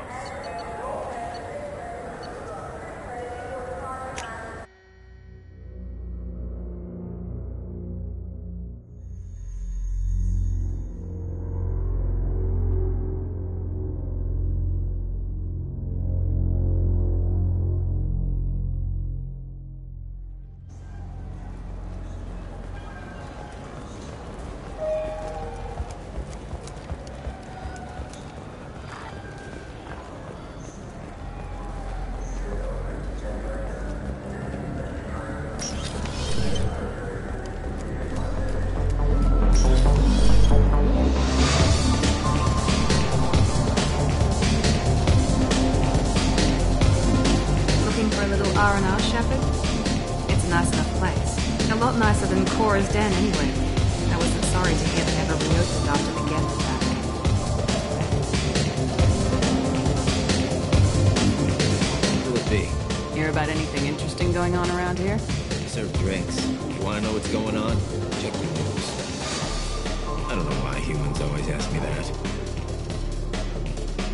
R&R, Shepard? It's a nice enough place. A lot nicer than Cora's den, anyway. I wasn't sorry to hear they never reopened after the Geth attack. Who would be? Hear about anything interesting going on around here? They serve drinks. You want to know what's going on? Check the news. I don't know why humans always ask me that.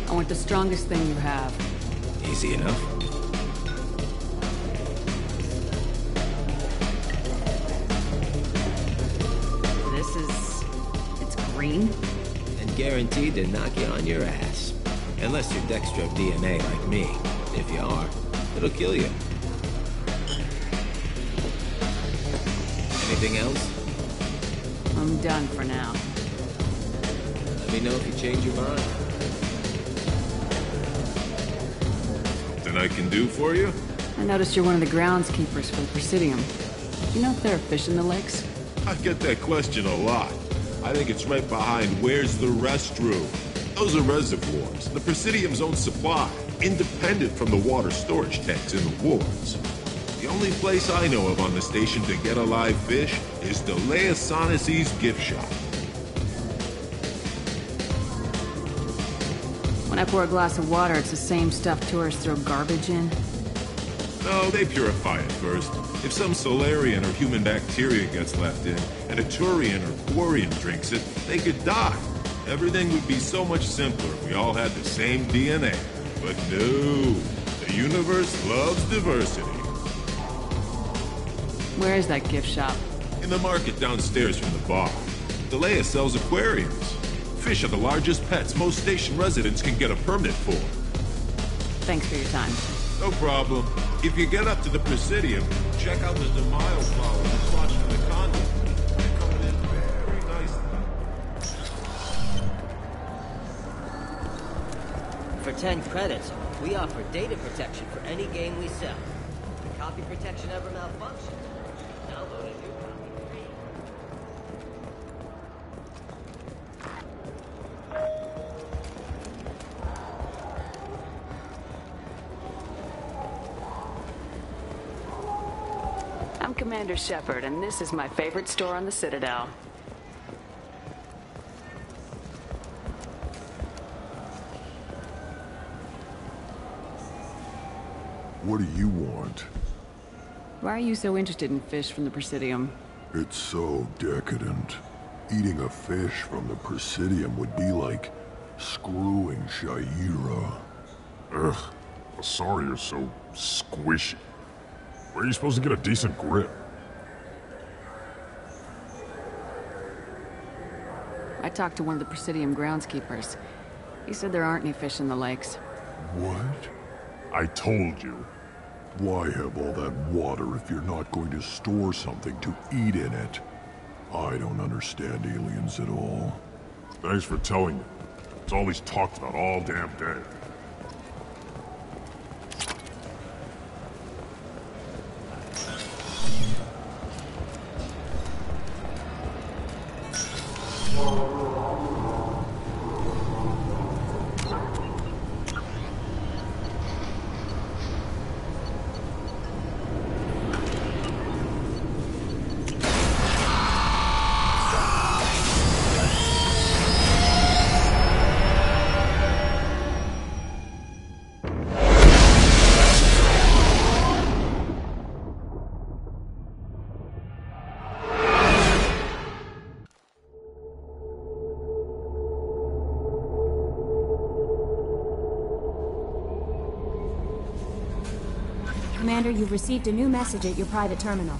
I want the strongest thing you have. Easy enough. It's green? And guaranteed to knock you on your ass. Unless you're dextro DNA like me. If you are, it'll kill you. Anything else? I'm done for now. Let me know if you change your mind. Something I can do for you? I noticed you're one of the groundskeepers for the Presidium. Do you know if there are fish in the lakes? I get that question a lot. I think it's right behind where's the restroom. Those are reservoirs, the Presidium's own supply, independent from the water storage tanks in the wards. The only place I know of on the station to get a live fish is Delea Sonesi's gift shop. When I pour a glass of water, it's the same stuff tourists throw garbage in? No, they purify it first. If some Solarian or human bacteria gets left in, and a Turian or Quarian drinks it, they could die. Everything would be so much simpler if we all had the same DNA. But no, the universe loves diversity. Where is that gift shop? In the market downstairs from the bar. Delea sells aquariums. Fish are the largest pets most station residents can get a permit for. Thanks for your time. No problem. If you get up to the Presidium, check out the DeMille flowers across from the condo. They're coming in very nicely. For 10 credits, we offer data protection for any game we sell. If copy protection ever malfunctions, download a new copy free. I'm Commander Shepard, and this is my favorite store on the Citadel. What do you want? Why are you so interested in fish from the Presidium? It's so decadent. Eating a fish from the Presidium would be like screwing Shaira. Ugh, Asari are so squishy. Where are you supposed to get a decent grip? I talked to one of the Presidium groundskeepers. He said there aren't any fish in the lakes. What? I told you. Why have all that water if you're not going to store something to eat in it? I don't understand aliens at all. Thanks for telling me. It's all he's talked about all damn day. Commander, you've received a new message at your private terminal.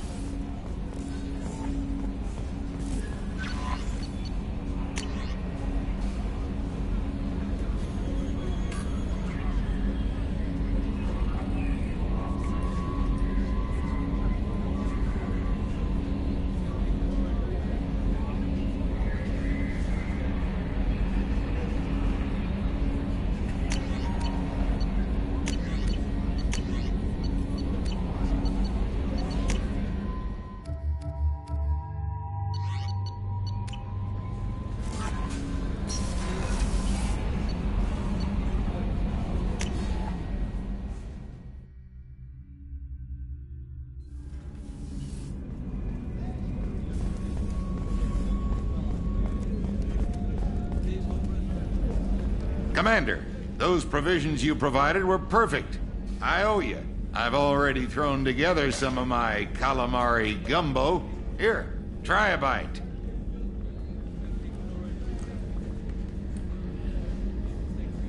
Commander, those provisions you provided were perfect. I owe you. I've already thrown together some of my calamari gumbo. Here, try a bite.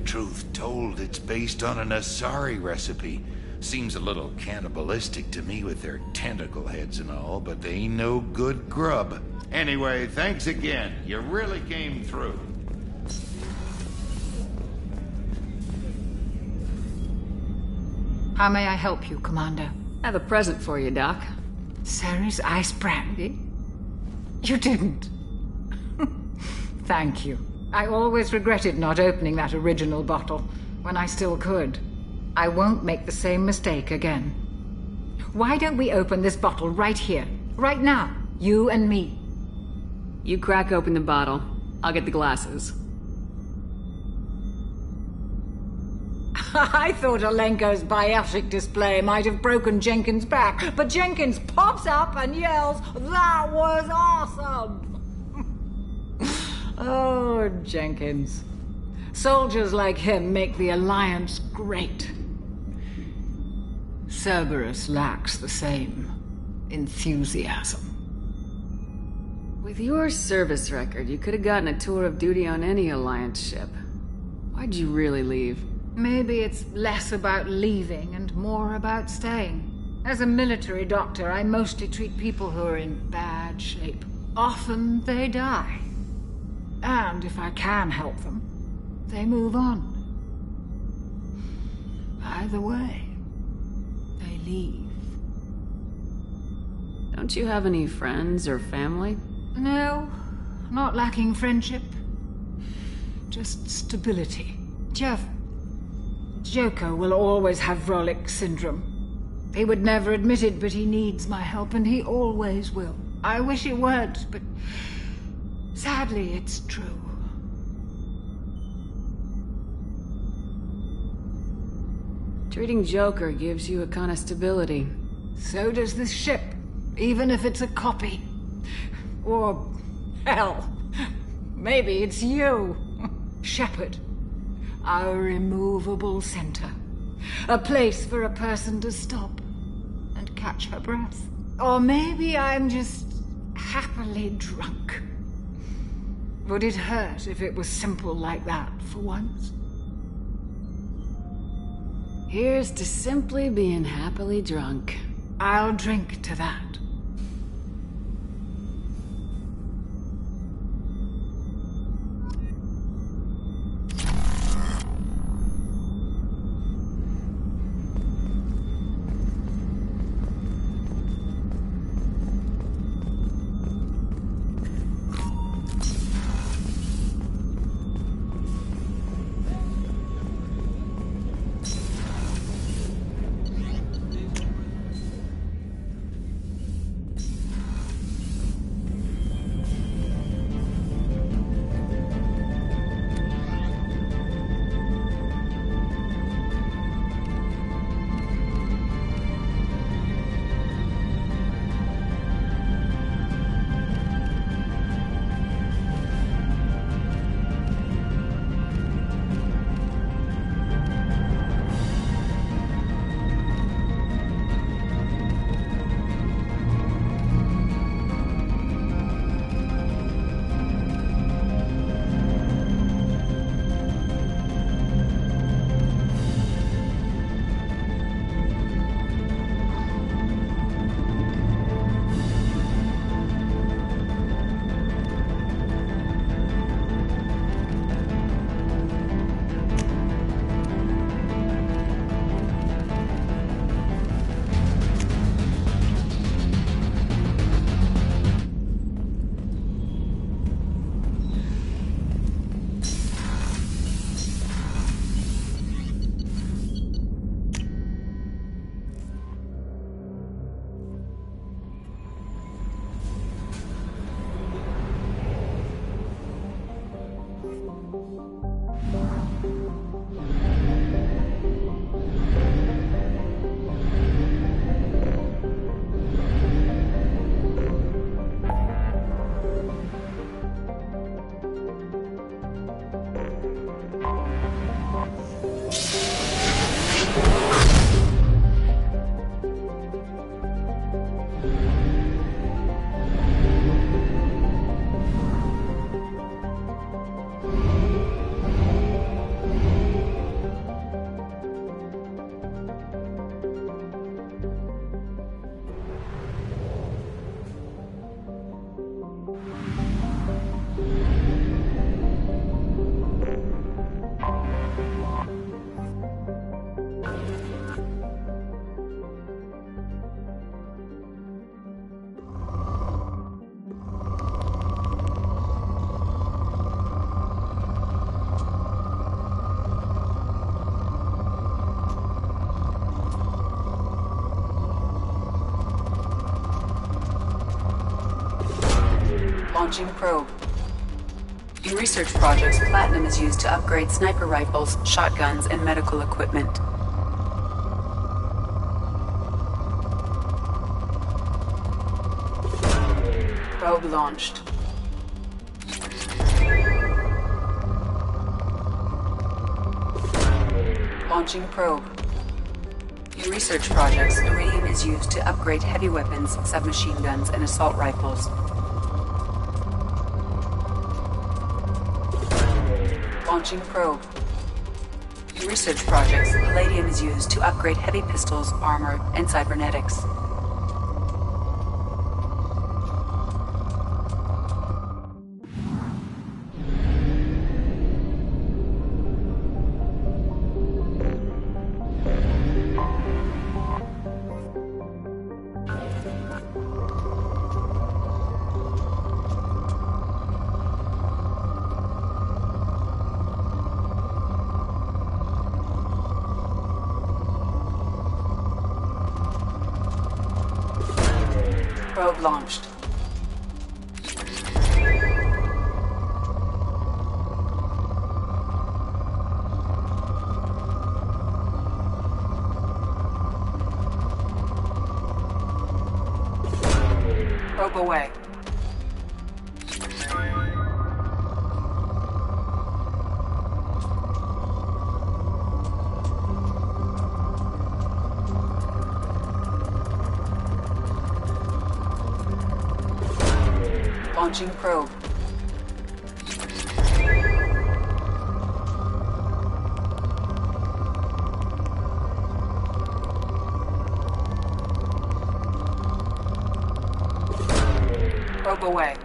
Truth told, it's based on an Asari recipe. Seems a little cannibalistic to me with their tentacle heads and all, but they ain't no good grub. Anyway, thanks again. You really came through. How may I help you, Commander? I have a present for you, Doc. Sarah's ice brandy? You didn't. Thank you. I always regretted not opening that original bottle when I still could. I won't make the same mistake again. Why don't we open this bottle right here, right now, you and me? You crack open the bottle. I'll get the glasses. I thought Alenko's biotic display might have broken Jenkins' back, but Jenkins pops up and yells, "That was awesome!" Oh, Jenkins. Soldiers like him make the Alliance great. Cerberus lacks the same enthusiasm. With your service record, you could have gotten a tour of duty on any Alliance ship. Why'd you really leave? Maybe it's less about leaving and more about staying. As a military doctor, I mostly treat people who are in bad shape. Often they die. And if I can help them, they move on. Either way, they leave. Don't you have any friends or family? No, not lacking friendship. Just stability. Jeff, Joker will always have Vrolik syndrome. He would never admit it, but he needs my help, and he always will. I wish he weren't, but sadly, it's true. Treating Joker gives you a kind of stability. So does this ship. even if it's a copy. Or, hell, maybe it's you, Shepard. Our immovable center. A place for a person to stop and catch her breath. Or maybe I'm just happily drunk. Would it hurt if it was simple like that for once? Here's to simply being happily drunk. I'll drink to that. Launching probe. In research projects, platinum is used to upgrade sniper rifles, shotguns, and medical equipment. Probe launched. Launching probe. In research projects, iridium is used to upgrade heavy weapons, submachine guns, and assault rifles. Launching probe. In research projects, palladium is used to upgrade heavy pistols, armor, and cybernetics. Probe launched. Probe away. Launching probe. Probe away.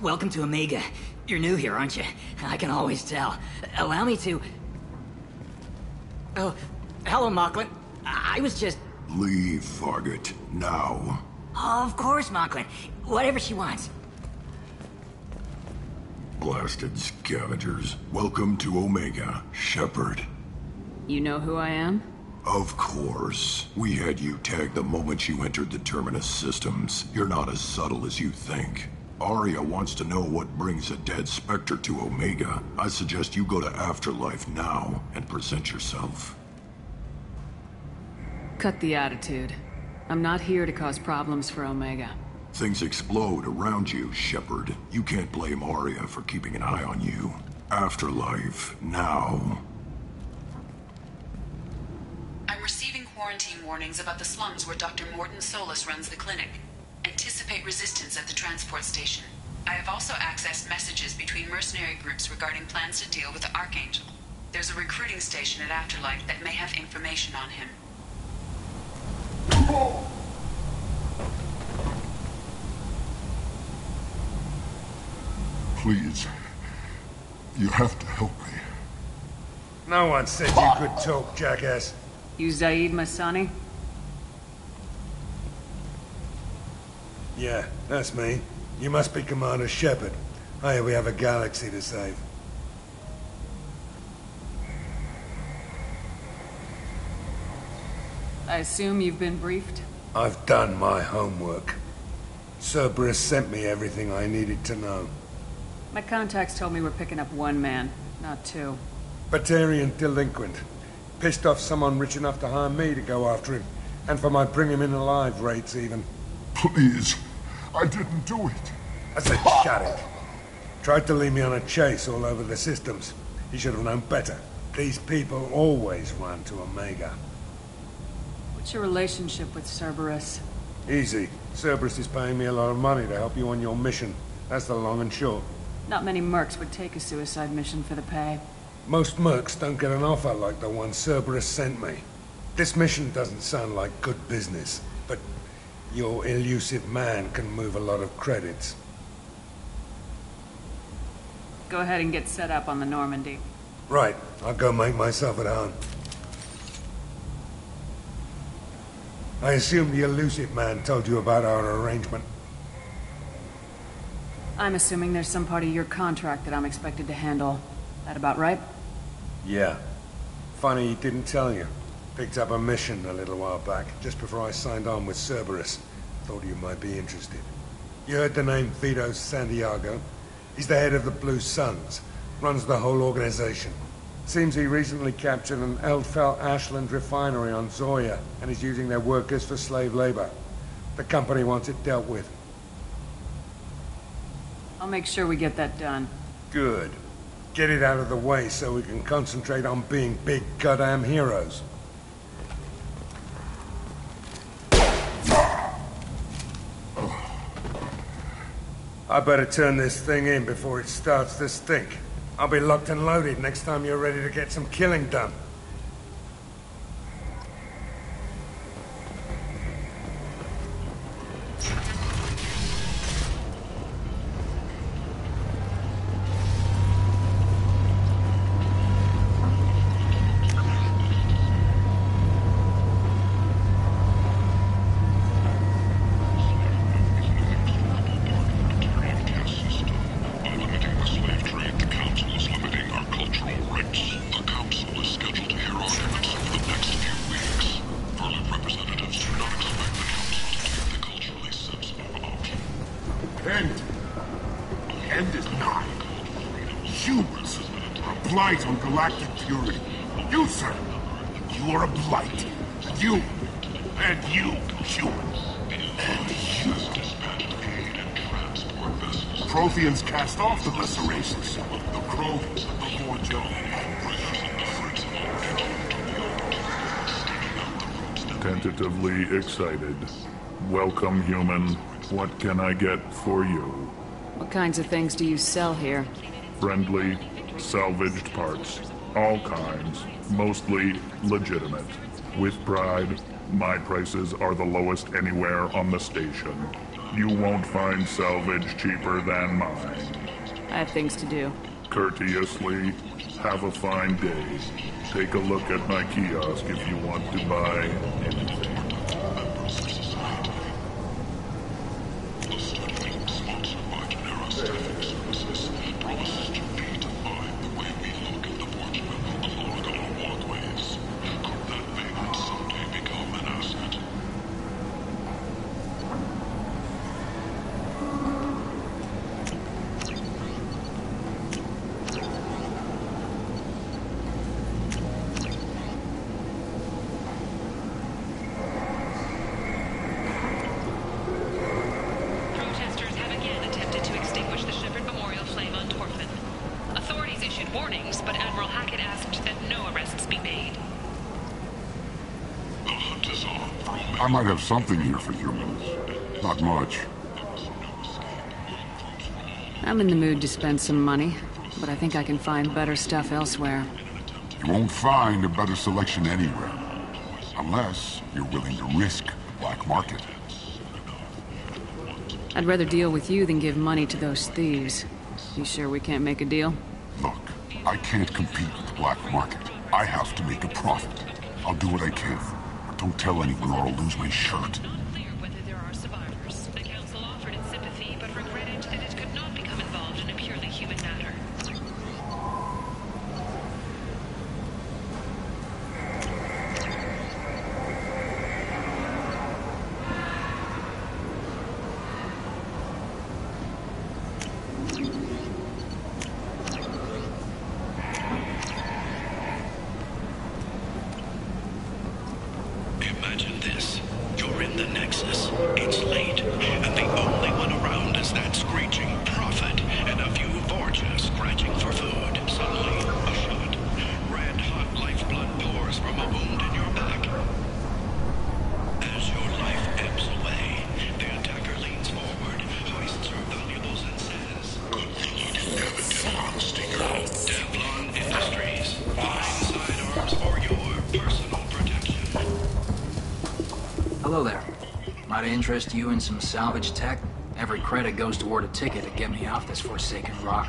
Welcome to Omega. You're new here, aren't you? I can always tell. Allow me to... Oh, hello, Mocklin. I was just... Leave, Fargate. Now. Oh, of course, Mocklin. Whatever she wants. Blasted scavengers. Welcome to Omega, Shepard. You know who I am? Of course. We had you tagged the moment you entered the Terminus systems. You're not as subtle as you think. Aria wants to know what brings a dead Spectre to Omega. I suggest you go to Afterlife now and present yourself. Cut the attitude. I'm not here to cause problems for Omega. Things explode around you, Shepard. You can't blame Aria for keeping an eye on you. Afterlife, now. I'm receiving quarantine warnings about the slums where Dr. Mordin Solus runs the clinic. Anticipate resistance at the transport station. I have also accessed messages between mercenary groups regarding plans to deal with the Archangel. There's a recruiting station at Afterlife that may have information on him. Please. You have to help me. No one said you could talk, jackass. You Zaid Masani? Yeah, that's me. You must be Commander Shepard. I hear we have a galaxy to save. I assume you've been briefed? I've done my homework. Cerberus sent me everything I needed to know. My contacts told me we're picking up one man, not two. Batarian delinquent. Pissed off someone rich enough to hire me to go after him. And for my bring him in alive rates, even. Please. I didn't do it. I said shut it. Tried to lead me on a chase all over the systems. He should have known better. These people always run to Omega. What's your relationship with Cerberus? Easy. Cerberus is paying me a lot of money to help you on your mission. That's the long and short. Not many mercs would take a suicide mission for the pay. Most mercs don't get an offer like the one Cerberus sent me. This mission doesn't sound like good business, but your elusive man can move a lot of credits. Go ahead and get set up on the Normandy. Right. I'll go make myself at home. I assume the elusive man told you about our arrangement. I'm assuming there's some part of your contract that I'm expected to handle. That about right? Yeah. Funny he didn't tell you. Picked up a mission a little while back, just before I signed on with Cerberus. Thought you might be interested. You heard the name Vito Santiago? He's the head of the Blue Suns. Runs the whole organization. Seems he recently captured an Eldfell Ashland refinery on Zoya, and is using their workers for slave labor. The company wants it dealt with. I'll make sure we get that done. Good. Get it out of the way so we can concentrate on being big goddamn heroes. I better turn this thing in before it starts to stink. I'll be locked and loaded next time you're ready to get some killing done. End is nigh. Humans are a blight on galactic purity. You, sir, you are a blight. And you, humans. And you. Protheans cast off the lesser races. The Crow, the Vorjo, Tentatively excited. Welcome, human. What can I get for you? What kinds of things do you sell here? Friendly, salvaged parts. All kinds. Mostly legitimate. With pride, my prices are the lowest anywhere on the station. You won't find salvage cheaper than mine. I have things to do. Courteously, have a fine day. Take a look at my kiosk if you want to buy anything. Warnings, but Admiral Hackett asked that no arrests be made. The hunt is on. I might have something here for humans. Not much. I'm in the mood to spend some money, but I think I can find better stuff elsewhere. You won't find a better selection anywhere. Unless you're willing to risk the black market. I'd rather deal with you than give money to those thieves. You sure we can't make a deal? Look, I can't compete with the black market. I have to make a profit. I'll do what I can. But don't tell anyone or I'll lose my shirt. Not clear whether there are survivors. The Council offered its sympathy, but regretted that it could not become involved in a purely human matter. Imagine this. You're in the Nexus. It's late, and the only one around is that screeching prophet and a few Vorjas scratching for food. Suddenly, a shot. Red-hot lifeblood pours from a wound in your back. As your life ebbs away, the attacker leans forward, hoists her valuables, and says, "Good thing you didn't have a Teflon sticker." Teflon Industries. Fine sidearms for your personal protection. Hello there. Might I interest you in some salvage tech? Every credit goes toward a ticket to get me off this forsaken rock.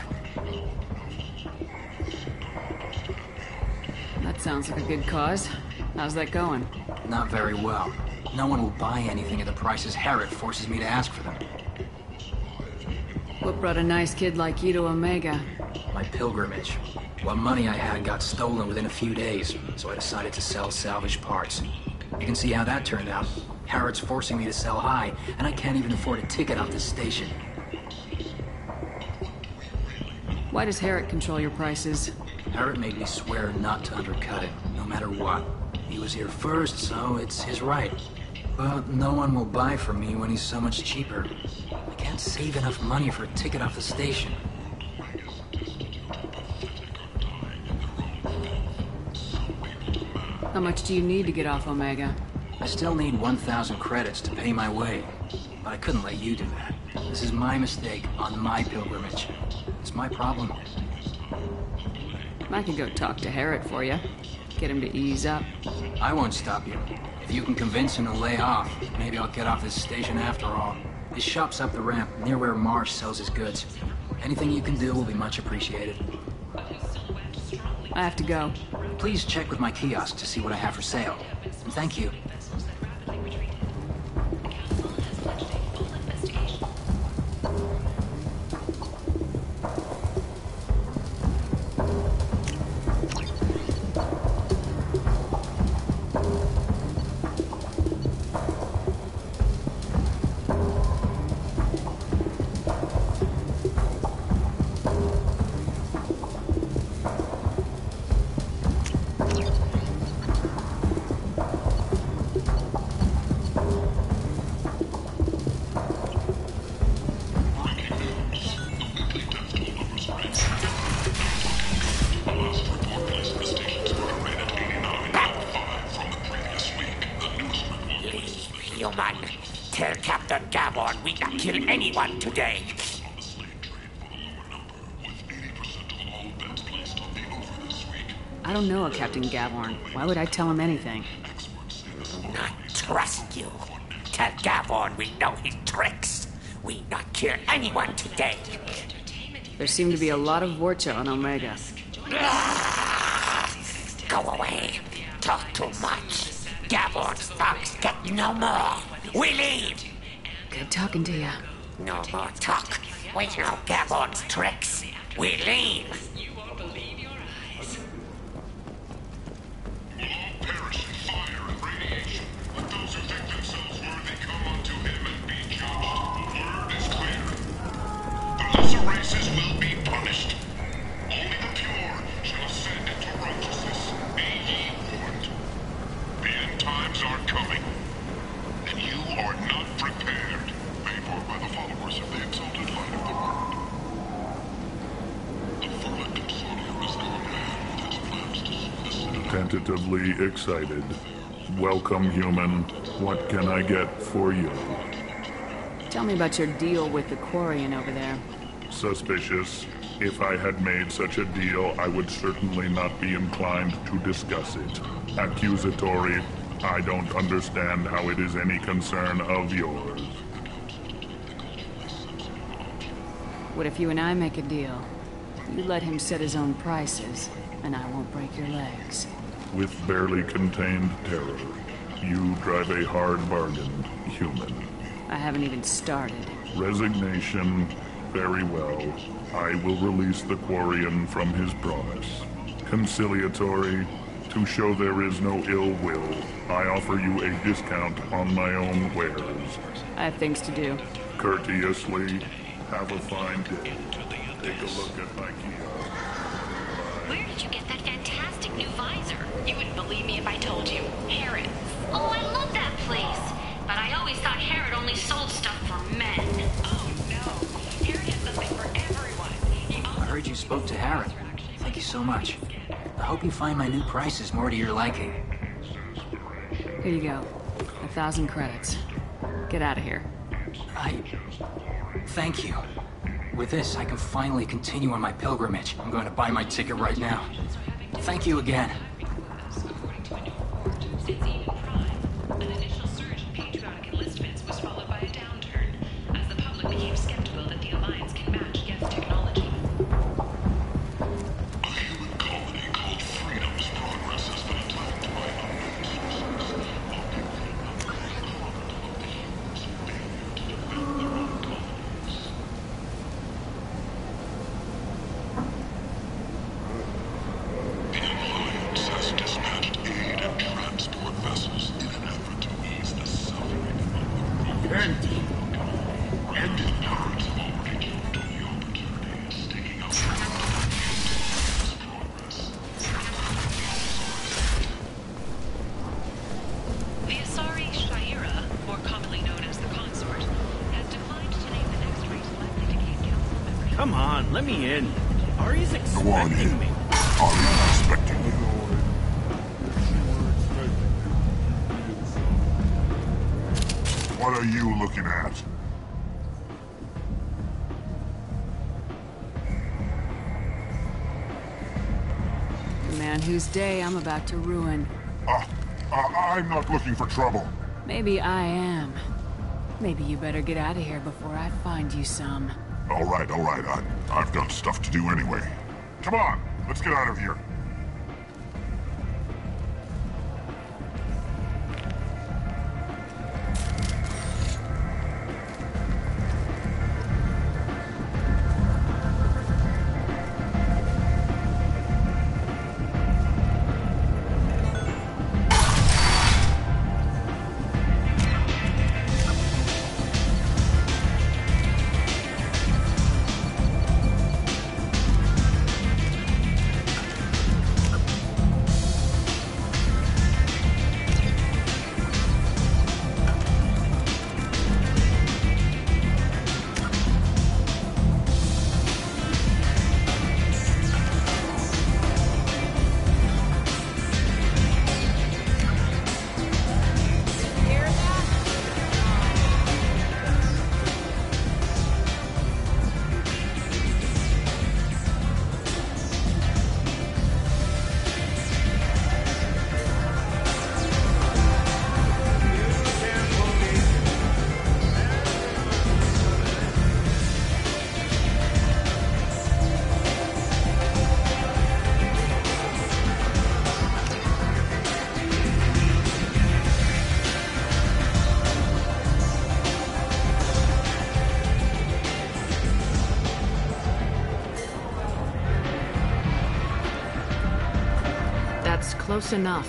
That sounds like a good cause. How's that going? Not very well. No one will buy anything at the prices Herod forces me to ask for them. What brought a nice kid like you to Omega? My pilgrimage. What money I had got stolen within a few days, so I decided to sell salvage parts. You can see how that turned out. Harrod's forcing me to sell high, and I can't even afford a ticket off the station. Why does Herod control your prices? Herod made me swear not to undercut it, no matter what. He was here first, so it's his right. But no one will buy from me when he's so much cheaper. I can't save enough money for a ticket off the station. How much do you need to get off Omega? I still need 1,000 credits to pay my way, but I couldn't let you do that. This is my mistake on my pilgrimage. It's my problem. I could go talk to Herod for you. Get him to ease up. I won't stop you. If you can convince him to lay off, maybe I'll get off this station after all. His shop's up the ramp, near where Marsh sells his goods. Anything you can do will be much appreciated. I have to go. Please check with my kiosk to see what I have for sale. And thank you. Tell Captain Gavon we not kill anyone today. I don't know a Captain Gavorn. Why would I tell him anything? Not trust you. Tell Gavon we know his tricks. We not kill anyone today. There seem to be a lot of Vorcha on Omega. Go away. Talk too much. Gavorn's thugs get no more. We leave. Good talking to you. No more talk. We know Gavorn's tricks. We leave. Races will be punished. Only the pure shall ascend into righteousness. Be ye warned. The end times are coming, and you are not prepared. Paid for by the followers of the exalted light of the world. The Furlek Consortium is going ahead with its plans to solicit. Tentatively excited. Welcome, human. What can I get for you? Tell me about your deal with the Quarian over there. Suspicious. If I had made such a deal, I would certainly not be inclined to discuss it. Accusatory. I don't understand how it is any concern of yours. What if you and I make a deal? You let him set his own prices, and I won't break your legs. With barely contained terror, you drive a hard bargain, human. I haven't even started. Resignation. Very well. I will release the Quarian from his promise. Conciliatory. To show there is no ill will, I offer you a discount on my own wares. I have things to do. Courteously. Have a fine day. Take a look at my kiosk. Where did you get that fantastic new visor? You wouldn't believe me if I told you. Herod. Oh, I love that place. But I always thought Herod only sold stuff for men. Oh, no. Herod has something for everyone. I heard you spoke to Herod. Thank you so much. I hope you find my new prices more to your liking. Here you go. 1,000 credits. Get out of here. Thank you. With this, I can finally continue on my pilgrimage. I'm going to buy my ticket right now. Thank you again. An initial surge in patriotic enlistments was followed by a downturn, as the public became skeptical that the Alliance can match Geth's technology. A human colony called Freedom's progress has been attacked by unknown sources. The Alliance has dispatched aid and transport vessels in an effort to ease the suffering of the Ended parts have already jumped on the opportunity, staking out progress. The Asari Shaira, more commonly known as the Consort, has declined to name the next race likely to gain council membership. Come on, let me in. Ari's Go on expecting in. me. Ari's expecting you. What are you looking at? man whose day I'm about to ruin. I'm not looking for trouble. Maybe I am. Maybe you better get out of here before I find you some. All right. I've got stuff to do anyway. Come on, let's get out of here. Close enough.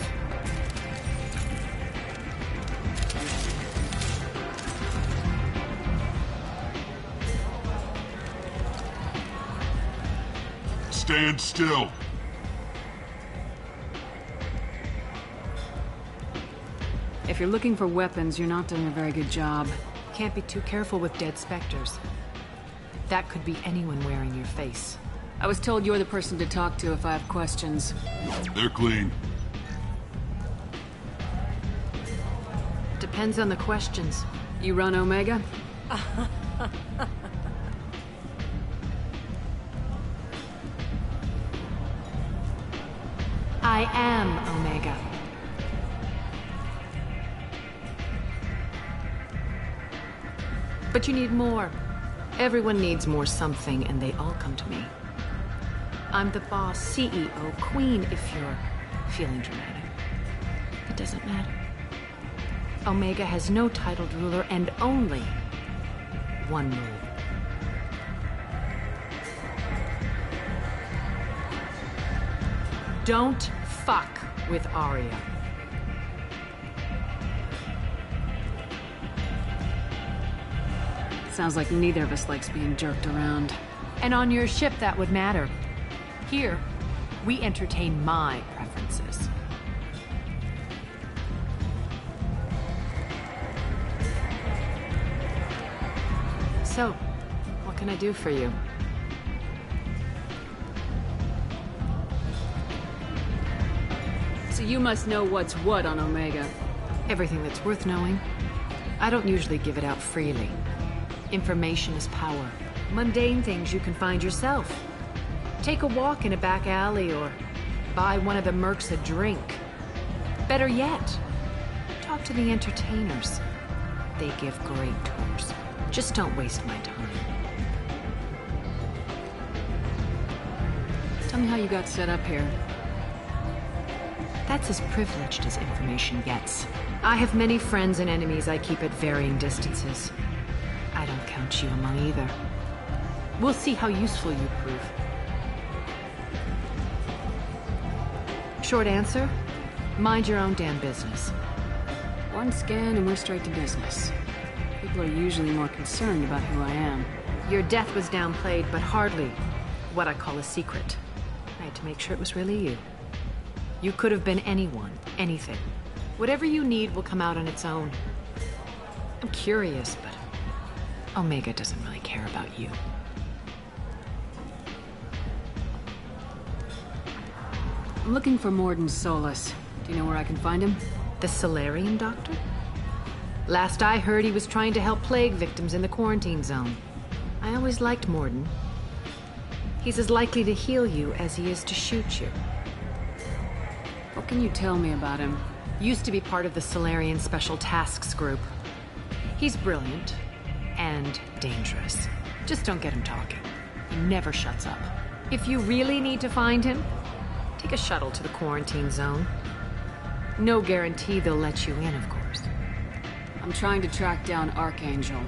Stand still. If you're looking for weapons, you're not doing a very good job. Can't be too careful with dead specters. That could be anyone wearing your face. I was told you're the person to talk to if I have questions. They're clean. Depends on the questions. You run Omega? I am Omega. But you need more. Everyone needs more something, and they all come to me. I'm the boss, CEO, queen, if you're feeling dramatic. It doesn't matter. Omega has no titled ruler and only one rule. Don't fuck with Aria. Sounds like neither of us likes being jerked around. And on your ship, that would matter. Here, we entertain my preferences. So, what can I do for you? So you must know what's what on Omega. Everything that's worth knowing. I don't usually give it out freely. Information is power. Mundane things you can find yourself. Take a walk in a back alley or buy one of the mercs a drink. Better yet, talk to the entertainers. They give great tours. Just don't waste my time. Tell me how you got set up here. That's as privileged as information gets. I have many friends and enemies I keep at varying distances. I don't count you among either. We'll see how useful you prove. Short answer? Mind your own damn business. One scan and we're straight to business. People are usually more concerned about who I am. Your death was downplayed, but hardly what I call a secret. I had to make sure it was really you. You could have been anyone, anything. Whatever you need will come out on its own. I'm curious, but Omega doesn't really care about you. I'm looking for Mordin Solus. Do you know where I can find him? The Solarian doctor? Last I heard, he was trying to help plague victims in the quarantine zone. I always liked Mordin. He's as likely to heal you as he is to shoot you. What can you tell me about him? Used to be part of the Solarian Special Tasks Group. He's brilliant and dangerous. Just don't get him talking. He never shuts up. If you really need to find him, take a shuttle to the quarantine zone. No guarantee they'll let you in, of course. I'm trying to track down Archangel.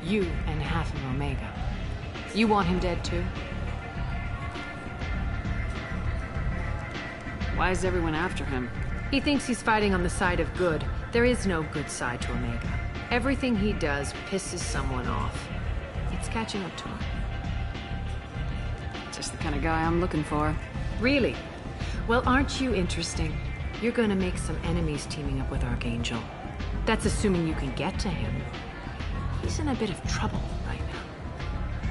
You and half of Omega. You want him dead too? Why is everyone after him? He thinks he's fighting on the side of good. There is no good side to Omega. Everything he does pisses someone off. It's catching up to him. Just the kind of guy I'm looking for. Really? Well, aren't you interesting? You're gonna make some enemies teaming up with Archangel. That's assuming you can get to him. He's in a bit of trouble right now.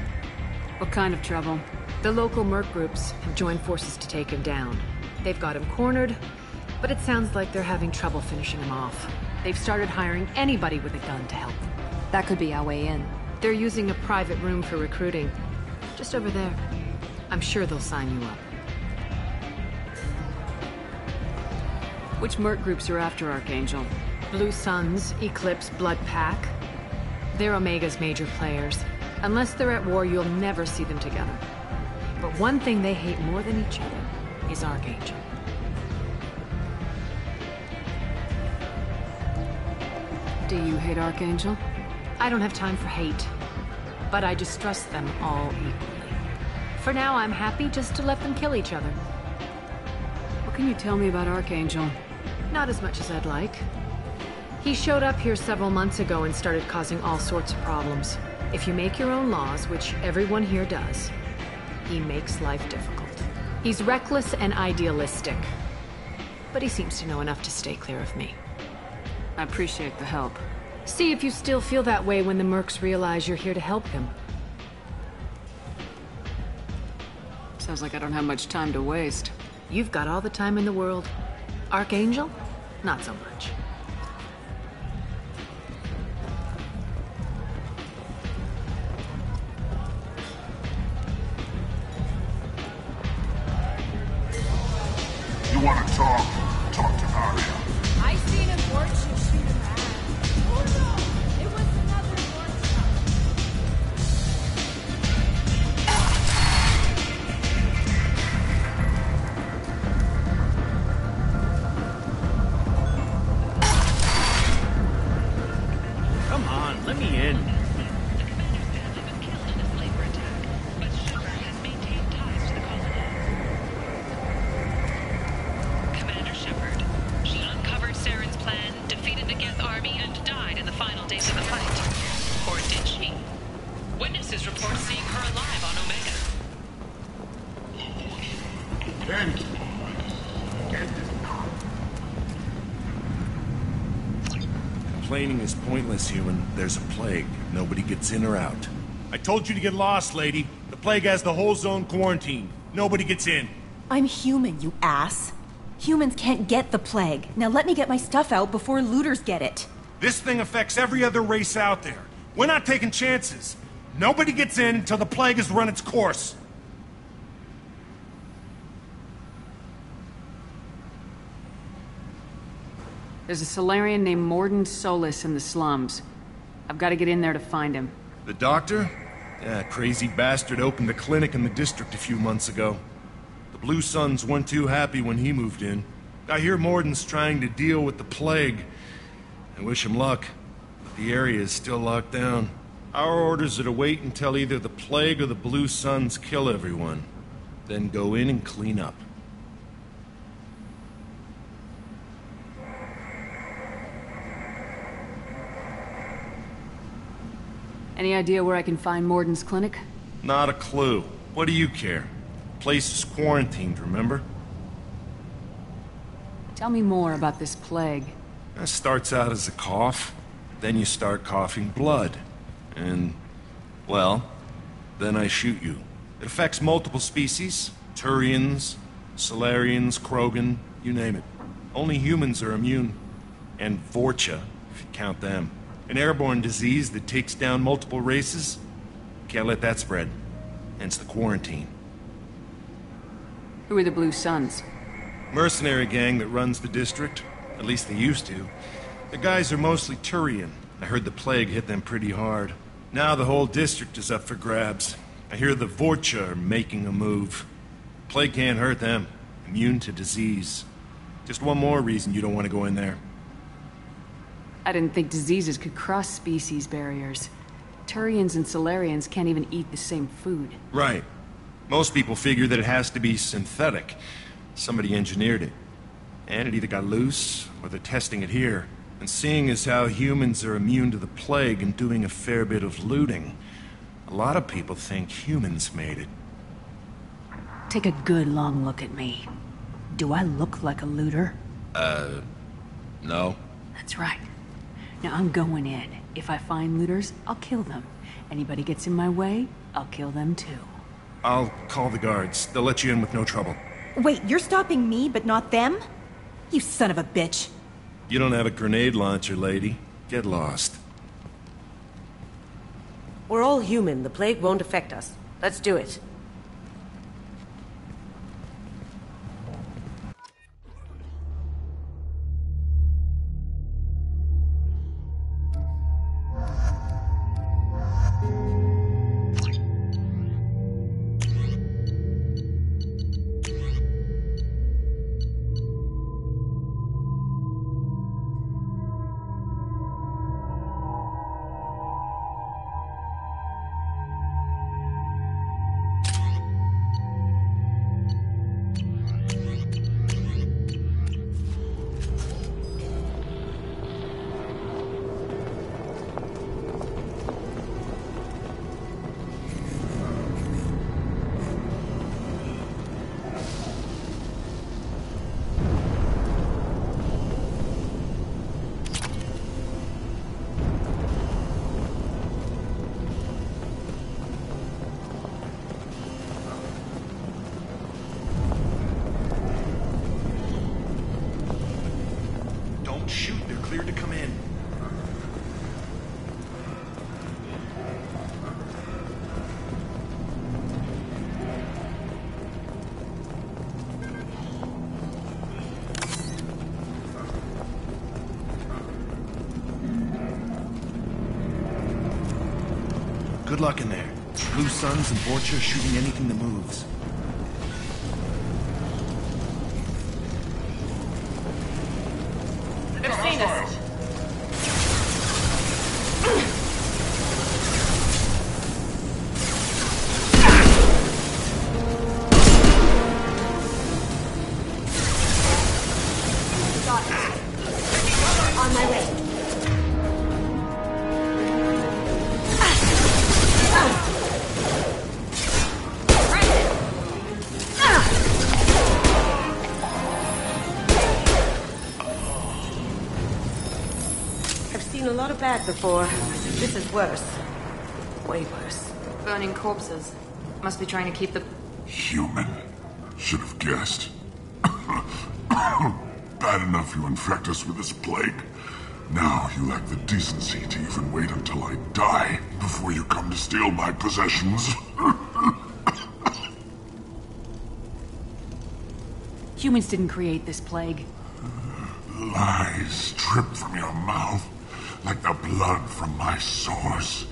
What kind of trouble? The local merc groups have joined forces to take him down. They've got him cornered, but it sounds like they're having trouble finishing him off. They've started hiring anybody with a gun to help them. That could be our way in. They're using a private room for recruiting. Just over there. I'm sure they'll sign you up. Which merc groups are after Archangel? Blue Suns, Eclipse, Blood Pack. They're Omega's major players. Unless they're at war, you'll never see them together. But one thing they hate more than each other is Archangel. Do you hate Archangel? I don't have time for hate, but I distrust them all equally. For now, I'm happy just to let them kill each other. What can you tell me about Archangel? Not as much as I'd like. He showed up here several months ago and started causing all sorts of problems. If you make your own laws, which everyone here does, he makes life difficult. He's reckless and idealistic, but he seems to know enough to stay clear of me. I appreciate the help. See if you still feel that way when the mercs realize you're here to help him. Sounds like I don't have much time to waste. You've got all the time in the world. Archangel? Not so much. You want to talk? Talk to Aria. I seen him watch you shoot him out. Oh no! It was another Come on, let me in. Commander Shepard. She uncovered Saren's plan, defeated the Geth army, and died in the final days of the fight. Or did she? Witnesses report seeing her alive on Omega. Complaining is pointless, human. There's a plague. Nobody gets in or out. I told you to get lost, lady. The plague has the whole zone quarantined. Nobody gets in. I'm human, you ass. Humans can't get the plague. Now let me get my stuff out before looters get it. This thing affects every other race out there. We're not taking chances. Nobody gets in until the plague has run its course. There's a Solarian named Mordin Solis in the slums. I've got to get in there to find him. The doctor? Yeah, crazy bastard opened a clinic in the district a few months ago. The Blue Suns weren't too happy when he moved in. I hear Mordin's trying to deal with the plague. I wish him luck, but the area is still locked down. Our orders are to wait until either the plague or the Blue Suns kill everyone. Then go in and clean up. Any idea where I can find Mordin's clinic? Not a clue. What do you care? The place is quarantined, remember? Tell me more about this plague. It starts out as a cough, then you start coughing blood. And, well, then I shoot you. It affects multiple species. Turians, Solarians, Krogan, you name it. Only humans are immune. And Vorcha, if you count them. An airborne disease that takes down multiple races. Can't let that spread. Hence the quarantine. Who are the Blue Suns? Mercenary gang that runs the district. At least they used to. The guys are mostly Turian. I heard the plague hit them pretty hard. Now the whole district is up for grabs. I hear the Vorcha are making a move. Plague can't hurt them. Immune to disease. Just one more reason you don't want to go in there. I didn't think diseases could cross species barriers. Turians and Solarians can't even eat the same food. Right. Most people figure that it has to be synthetic. Somebody engineered it. And it either got loose, or they're testing it here. And seeing as how humans are immune to the plague and doing a fair bit of looting, a lot of people think humans made it. Take a good long look at me. Do I look like a looter? No. That's right. Now I'm going in. If I find looters, I'll kill them. Anybody gets in my way, I'll kill them too. I'll call the guards. They'll let you in with no trouble. Wait, you're stopping me, but not them? You son of a bitch. You don't have a grenade launcher, lady. Get lost. We're all human. The plague won't affect us. Let's do it. Good luck in there. Blue Suns and Vorcha shooting anything that moves. They've seen us. On my way. A lot of bad before. This is worse. Way worse. Burning corpses. Must be trying to keep the... Human. Should have guessed. Bad enough you infect us with this plague. Now you lack the decency to even wait until I die before you come to steal my possessions. Humans didn't create this plague. Lies drip from your mouth like the blood from my sores.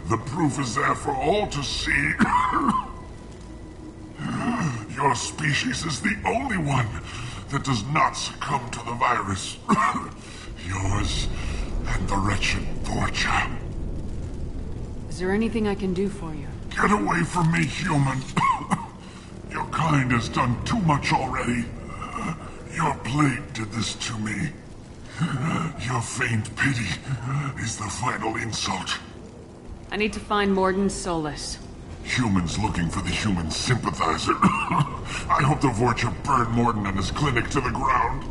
The proof is there for all to see. Your species is the only one that does not succumb to the virus. Yours and the wretched Vorcha. Is there anything I can do for you? Get away from me, human. Your kind has done too much already. Your plague did this to me. Your faint pity is the final insult. I need to find Mordin Solus. Humans looking for the human sympathizer. I hope the Vorcha burned Mordin and his clinic to the ground.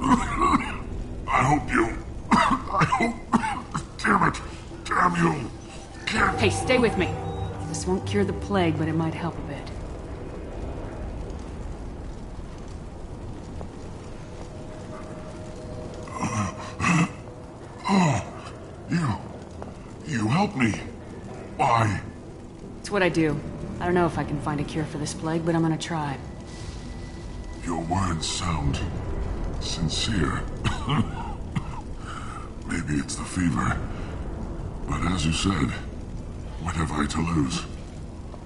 I hope you... I hope... Damn it. Damn you. Can't... Hey, stay with me. This won't cure the plague, but it might help a bit. Oh, you helped me. Why? It's what I do. I don't know if I can find a cure for this plague, but I'm gonna try. Your words sound sincere. Maybe it's the fever. But as you said, what have I to lose?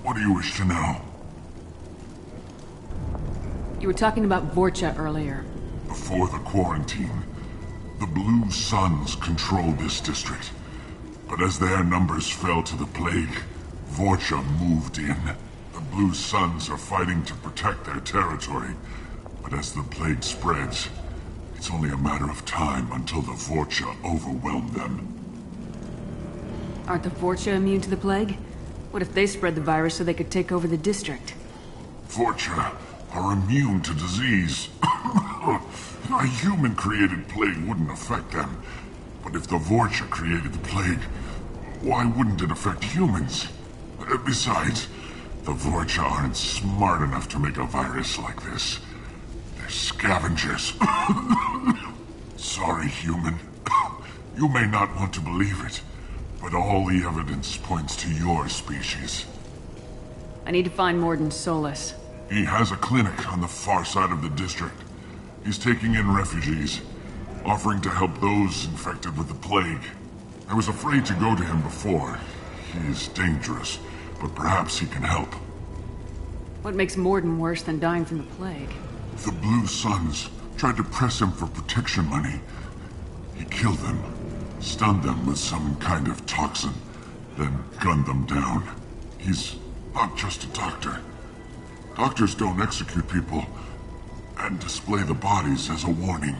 What do you wish to know? You were talking about Vorcha earlier. Before the quarantine, the Blue Suns controlled this district. But as their numbers fell to the plague, Vorcha moved in. The Blue Suns are fighting to protect their territory. But as the plague spreads, it's only a matter of time until the Vorcha overwhelm them. Aren't the Vorcha immune to the plague? What if they spread the virus so they could take over the district? Vorcha are immune to disease. A human-created plague wouldn't affect them. But if the Vorcha created the plague, why wouldn't it affect humans? Besides, the Vorcha aren't smart enough to make a virus like this. They're scavengers. Sorry, human. You may not want to believe it, but all the evidence points to your species. I need to find Mordin Solus. He has a clinic on the far side of the district. He's taking in refugees, offering to help those infected with the plague. I was afraid to go to him before. He is dangerous, but perhaps he can help. What makes Mordin worse than dying from the plague? The Blue Suns tried to press him for protection money. He killed them, stunned them with some kind of toxin, then gunned them down. He's not just a doctor. Doctors don't execute people and display the bodies as a warning.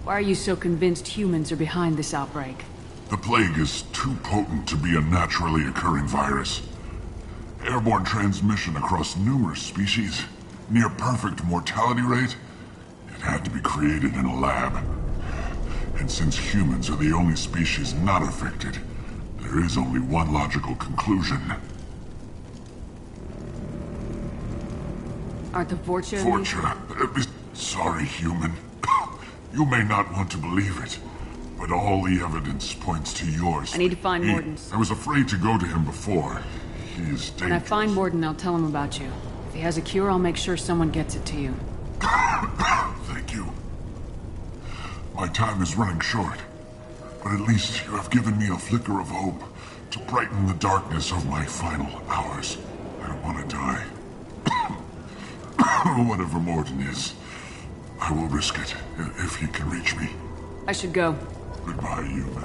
Why are you so convinced humans are behind this outbreak? The plague is too potent to be a naturally occurring virus. Airborne transmission across numerous species, near perfect mortality rate. It had to be created in a lab. And since humans are the only species not affected, there is only one logical conclusion. Aren't the Vorcha... Vorcha? Sorry, human. You may not want to believe it, but all the evidence points to yours. I need to find Mordin. I was afraid to go to him before. He is dangerous. When I find Mordin, I'll tell him about you. If he has a cure, I'll make sure someone gets it to you. Thank you. My time is running short, but at least you have given me a flicker of hope to brighten the darkness of my final hours. I don't want to die. Whatever Mordin is, I will risk it if he can reach me. I should go. Goodbye, human.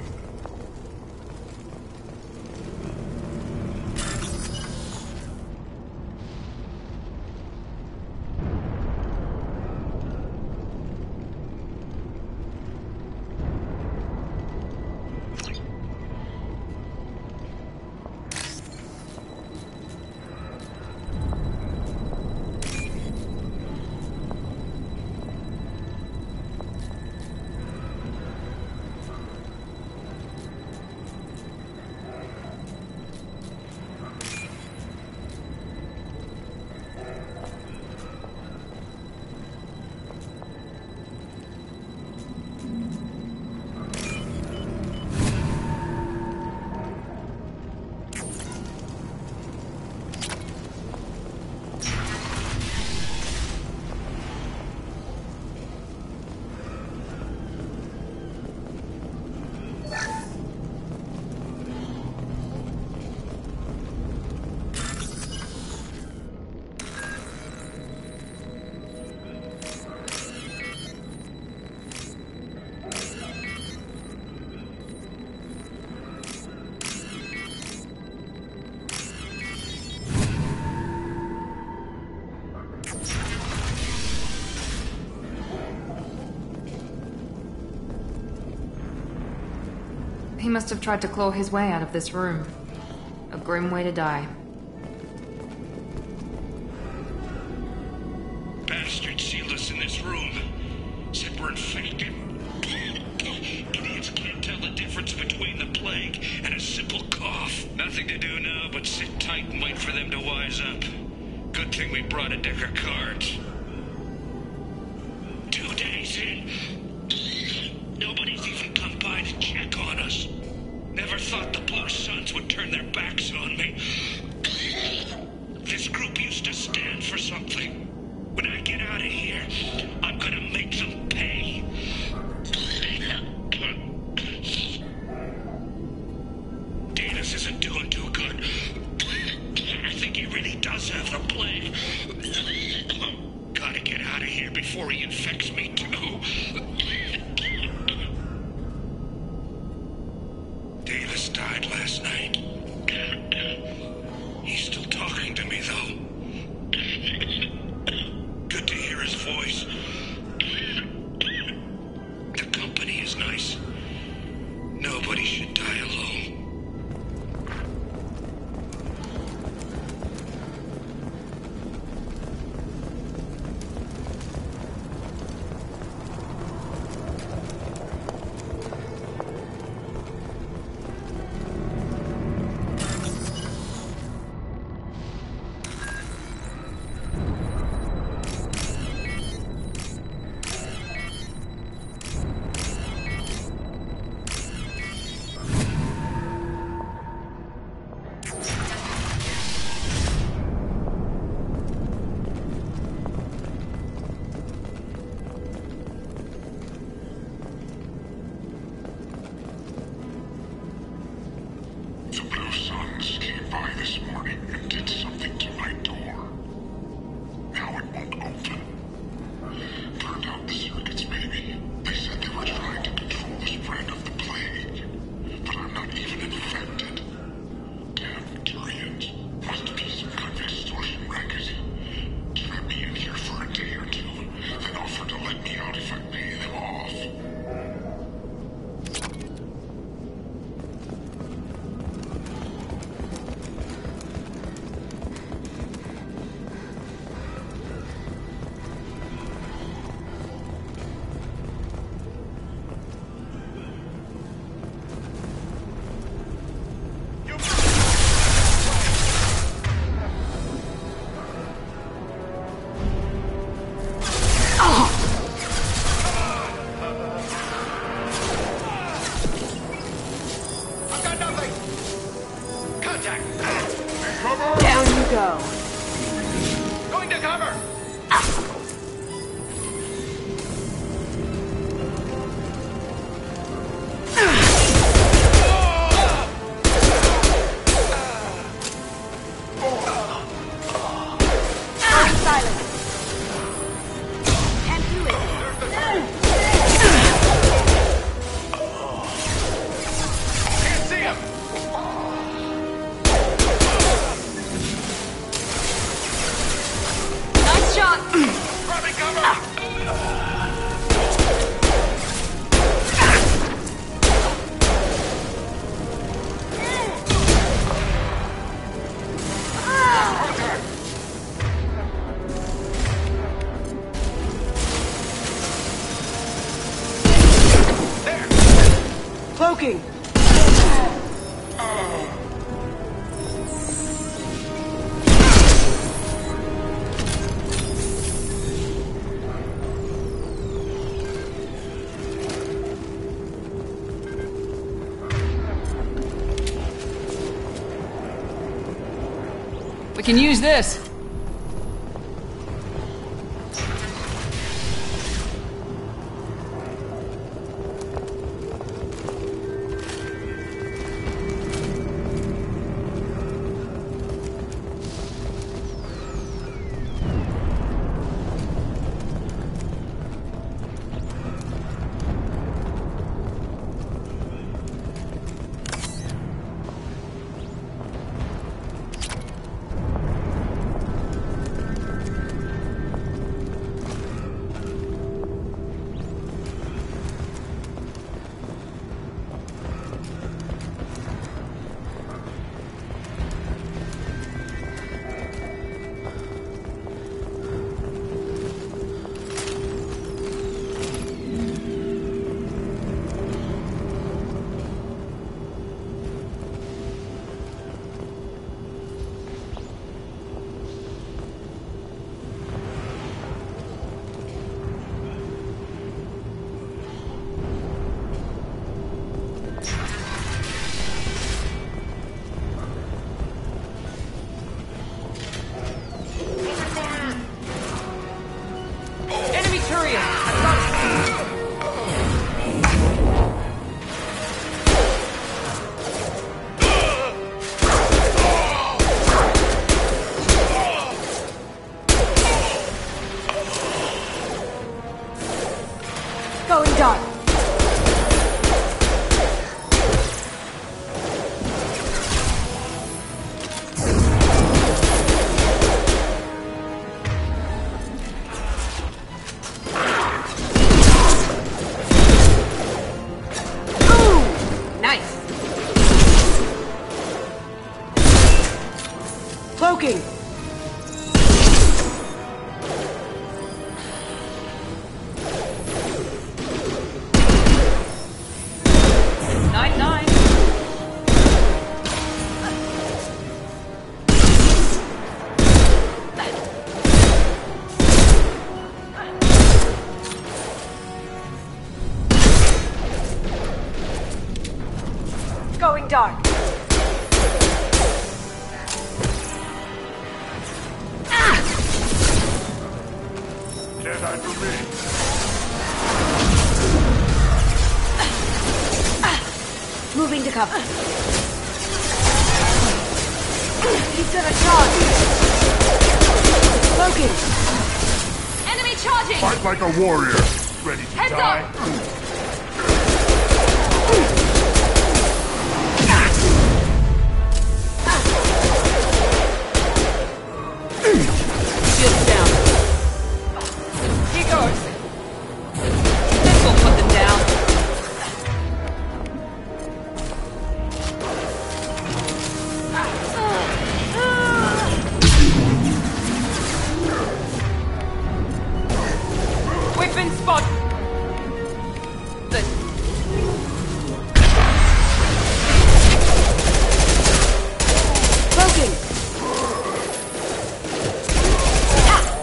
He must have tried to claw his way out of this room. A grim way to die. Bastards sealed us in this room. Said we're infected. Idiots can't tell the difference between the plague and a simple cough. Nothing to do now but sit tight and wait for them to wise up. Good thing we brought a deck of cards. 2 days in. Nobody's even come by to check on us. Never thought the Blue Suns would turn their backs on me. This group used to stand for something. When I wants me to. Davis died last night. He's still talking to me, though. Good to hear his voice. The company is nice. Nobody should die alone. The Blue Suns came by this morning and did something to my door. Now it won't open. Turned out the circuits, maybe. They said they were trying to control the spread of the plague. But I'm not even infected. Damn Turians. Must be some kind of extortion racket. Trap me in here for a day or two, then offer to let me out if I pay them off. Down you go. Going to cover! Silence. Can't do it. Can't see him! Nice shot. Grabbing cover! Cloaking. We can use this. Going dark. Nice. Cloaking. Nine. Going dark. Jedi for me. Moving to cover. He's gonna charge. Cloaking. Enemy charging! Fight like a warrior. Ready to Heads die. up! Shields down. Here goes. This will put them down. Weapon spot. Cloaking.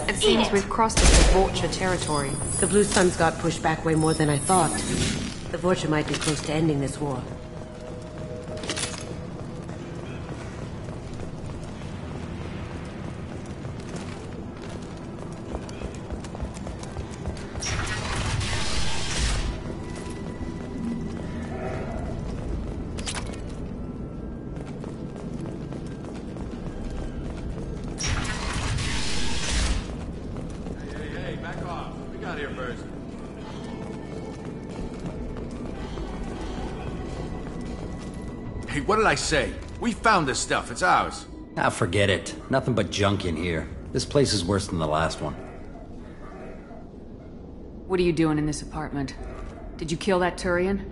It seems we've crossed into Vulture territory. The Blue Suns got pushed back way more than I thought. The Vulture might be close to ending this war. Hey, back off. What we got here first? Hey, what did I say? We found this stuff. It's ours. Ah, forget it. Nothing but junk in here. This place is worse than the last one. What are you doing in this apartment? Did you kill that Turian?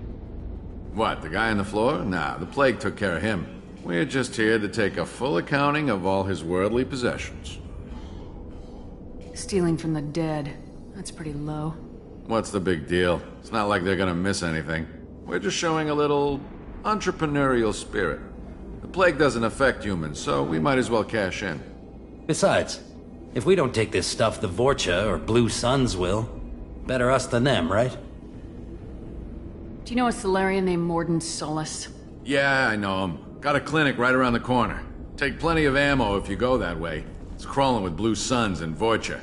What, the guy on the floor? Nah, the plague took care of him. We're just here to take a full accounting of all his worldly possessions. Stealing from the dead. That's pretty low. What's the big deal? It's not like they're gonna miss anything. We're just showing a little entrepreneurial spirit. The plague doesn't affect humans, so we might as well cash in. Besides, if we don't take this stuff, the Vorcha or Blue Suns will. Better us than them, right? Do you know a Solarian named Mordin Solus? Yeah, I know him. Got a clinic right around the corner. Take plenty of ammo if you go that way. It's crawling with Blue Suns and Vorcha.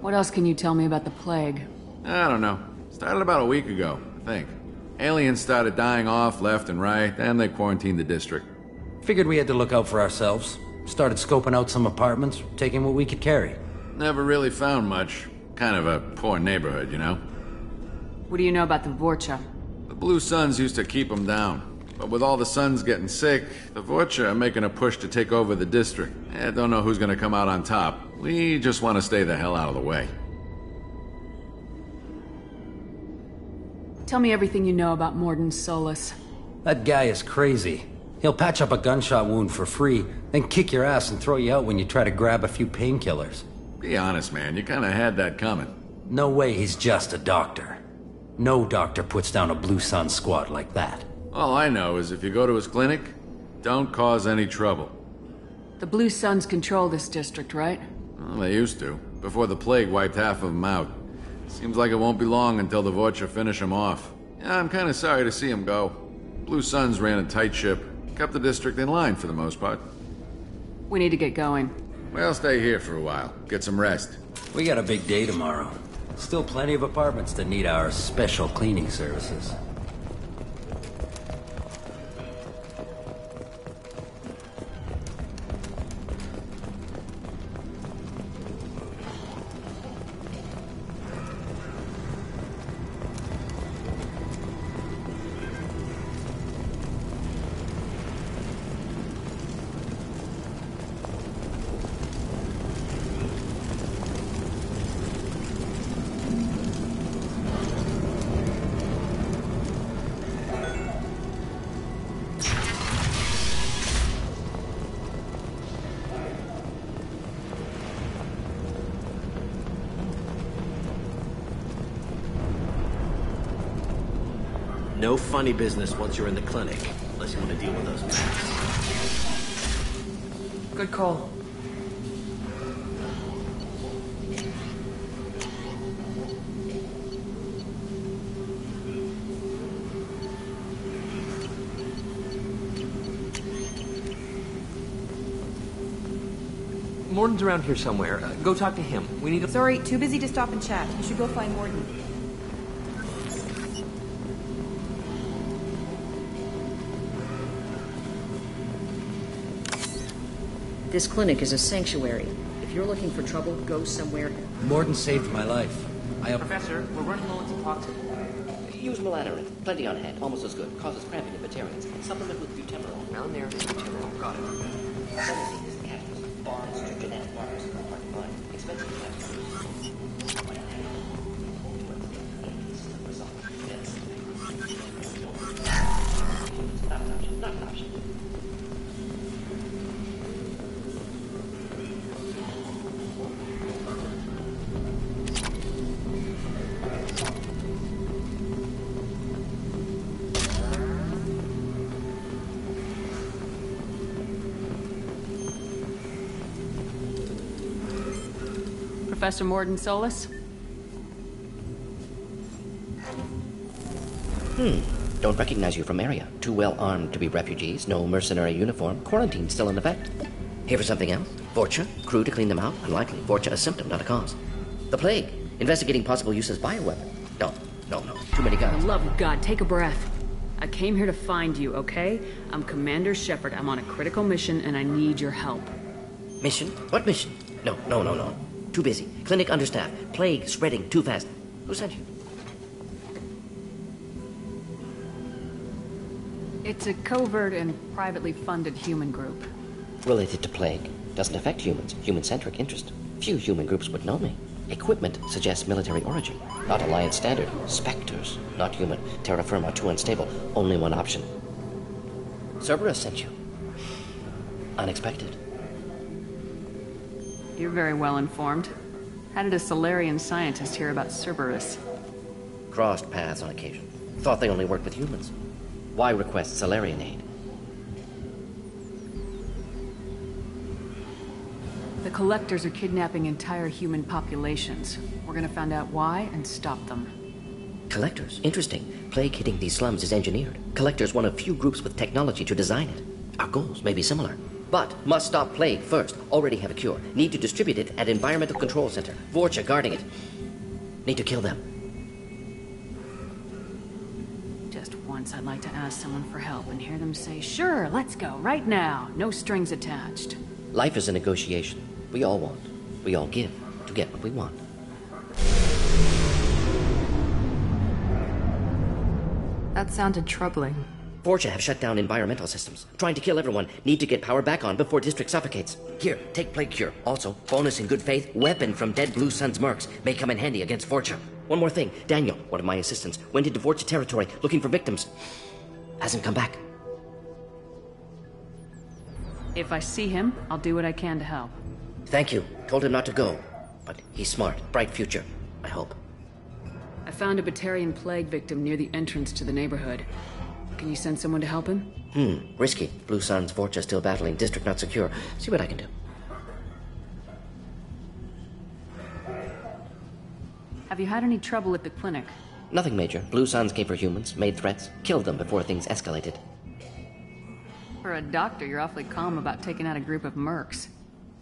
What else can you tell me about the plague? I don't know. Started about a week ago, I think. Aliens started dying off left and right, and they quarantined the district. Figured we had to look out for ourselves. Started scoping out some apartments, taking what we could carry. Never really found much. Kind of a poor neighborhood, you know? What do you know about the Vorcha? The Blue Suns used to keep them down. But with all the Suns getting sick, the Vorcha are making a push to take over the district. I don't know who's gonna come out on top. We just want to stay the hell out of the way. Tell me everything you know about Mordin Solus. That guy is crazy. He'll patch up a gunshot wound for free, then kick your ass and throw you out when you try to grab a few painkillers. Be honest, man. You kinda had that coming. No way he's just a doctor. No doctor puts down a Blue Sun squad like that. All I know is if you go to his clinic, don't cause any trouble. The Blue Suns control this district, right? Well, they used to, before the plague wiped half of them out. Seems like it won't be long until the Vorcha finish him off. Yeah, I'm kinda sorry to see him go. Blue Suns ran a tight ship, kept the district in line for the most part. We need to get going. We'll stay here for a while, get some rest. We got a big day tomorrow. Still plenty of apartments that need our special cleaning services. No funny business once you're in the clinic, unless you want to deal with those masks. Good call. Mordin's around here somewhere. Go talk to him. We need to... Sorry, too busy to stop and chat. You should go find Mordin. This clinic is a sanctuary. If you're looking for trouble, go somewhere. Mordin saved my life. Professor, we're running low on toxin. Use melanorin. Plenty on hand. Almost as good. Causes cramping in vegetarians. Supplement with buterol. Down there is buterol. Got it. Sedative is the catalyst. Bonds to genetic markers in the heart and mind. Expensive capsules. Not an option. Not an option. Professor Mordin Solus? Don't recognize you from Aria. Too well armed to be refugees. No mercenary uniform. Quarantine still in effect. Here for something else? Vorcha? Crew to clean them out? Unlikely. Vorcha a symptom, not a cause. The plague. Investigating possible use as bioweapon. No. Too many For guns. the love of God, take a breath. I came here to find you, okay? I'm Commander Shepard. I'm on a critical mission, and I need your help. Mission? What mission? No. Too busy. Clinic understaffed. Plague spreading too fast. Who sent you? It's a covert and privately funded human group. Related to plague. Doesn't affect humans. Human-centric interest. Few human groups would know me. Equipment suggests military origin. Not Alliance standard. Spectres. Not human. Terra firma too unstable. Only one option. Cerberus sent you. Unexpected. You're very well informed. How did a Solarian scientist hear about Cerberus? Crossed paths on occasion. Thought they only worked with humans. Why request Solarian aid? The Collectors are kidnapping entire human populations. We're gonna find out why and stop them. Collectors? Interesting. Plague hitting these slums is engineered. Collectors one of few groups with technology to design it. Our goals may be similar. But must stop plague first. Already have a cure. Need to distribute it at Environmental Control Center. Vorcha guarding it. Need to kill them. Just once I'd like to ask someone for help and hear them say, sure, let's go, right now. No strings attached. Life is a negotiation. We all want. We all give to get what we want. That sounded troubling. Vorcha have shut down environmental systems. Trying to kill everyone. Need to get power back on before district suffocates. Here, take plague cure. Also, bonus in good faith, weapon from dead Blue Sun's mercs. May come in handy against Vorcha. One more thing. Daniel, one of my assistants, went into Vorcha territory looking for victims. Hasn't come back. If I see him, I'll do what I can to help. Thank you. Told him not to go. But he's smart. Bright future. I hope. I found a Batarian plague victim near the entrance to the neighborhood. Can you send someone to help him? Risky. Blue Sun's Vorcha still battling. District not secure. See what I can do. Have you had any trouble at the clinic? Nothing major. Blue Suns came for humans, made threats, killed them before things escalated. For a doctor, you're awfully calm about taking out a group of mercs.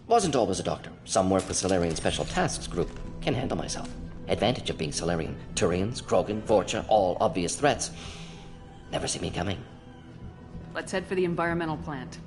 Wasn't always a doctor. Some work with Solarian Special Tasks Group. Can handle myself. Advantage of being Solarian. Turians, Krogan, Vorcha, all obvious threats. Never see me coming. Let's head for the environmental plant.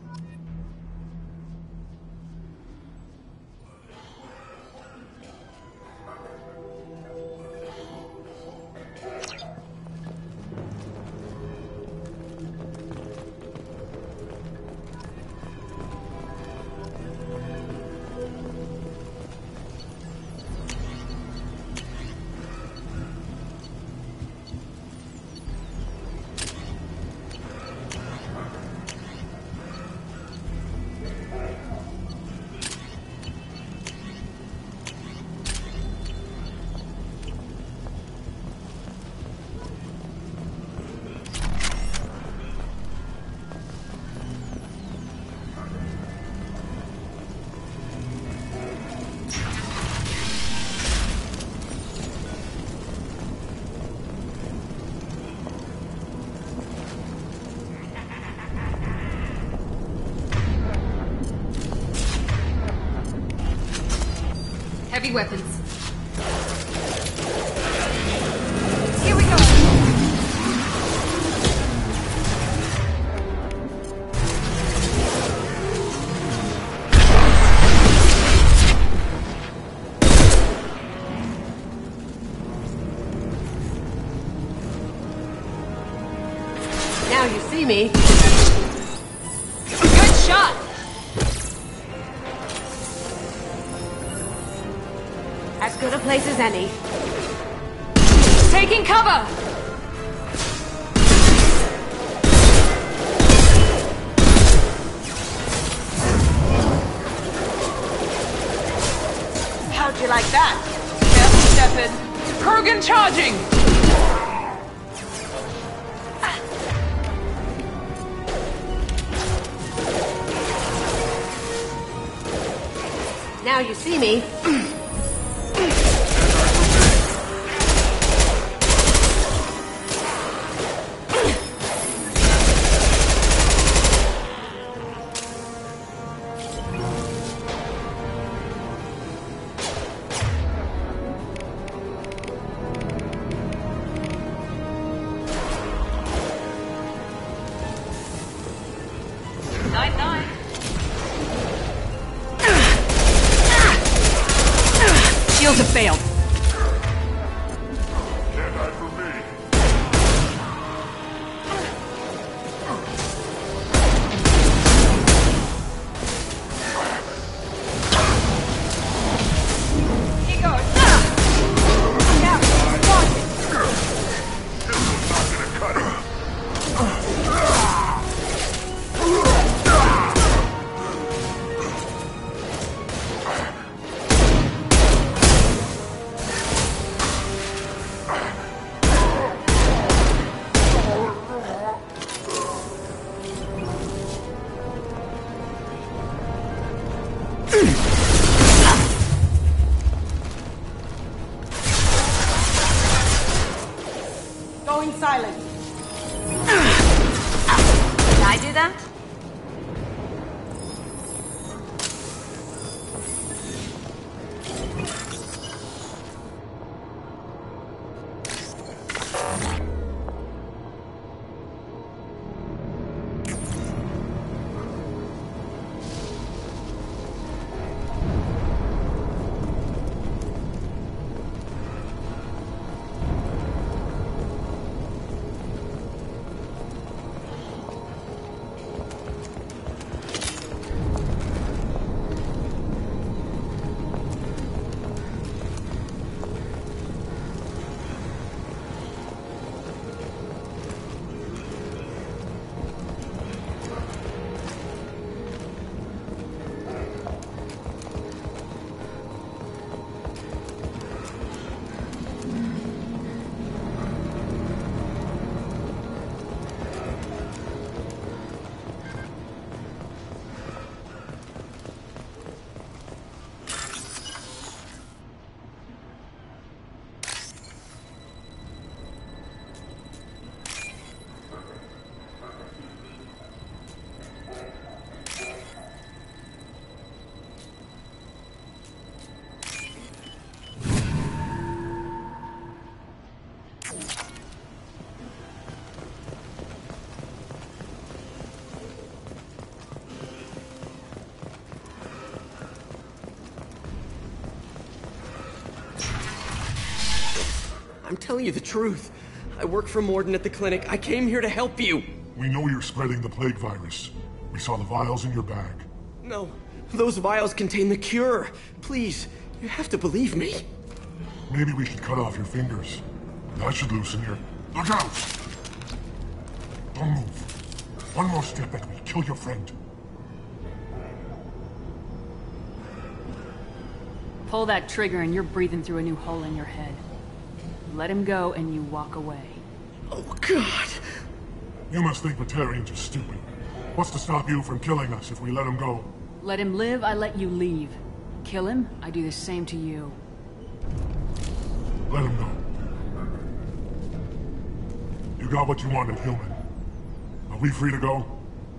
heavy weapons. Here we go! Now you see me. Good shot! As good a place as any. Taking cover! How'd you like that? Careful, Shepard. Kurgan charging! Now you see me. Shields have failed. Can't hide from me. He goes. Now, watch it. This one's not gonna cut it. Going silent. Can I do that? I'm telling you the truth. I work for Mordin at the clinic. I came here to help you. We know you're spreading the plague virus. We saw the vials in your bag. No, those vials contain the cure. Please, you have to believe me. Maybe we should cut off your fingers. That should loosen your... Look out! Don't move. One more step and we'll kill your friend. Pull that trigger and you're breathing through a new hole in your head. Let him go and you walk away. Oh, God! You must think Batarians are stupid. What's to stop you from killing us if we let him go? Let him live, I let you leave. Kill him, I do the same to you. Let him go. You got what you wanted, human. Are we free to go?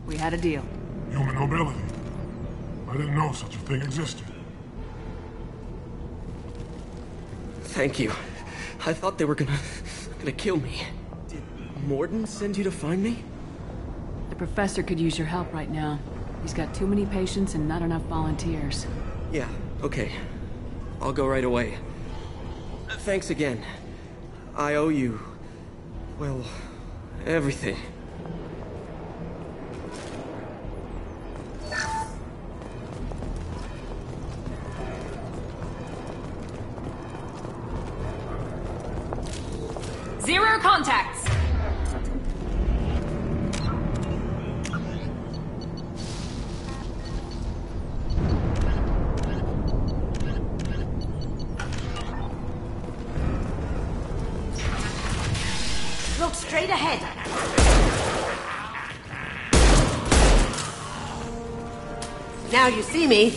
We had a deal. Human mobility. I didn't know such a thing existed. Thank you. I thought they were gonna kill me. Did Mordin send you to find me? The professor could use your help right now. He's got too many patients and not enough volunteers. Yeah, okay. I'll go right away. Thanks again. I owe you... well, everything. Zero contacts! Look straight ahead. Now you see me.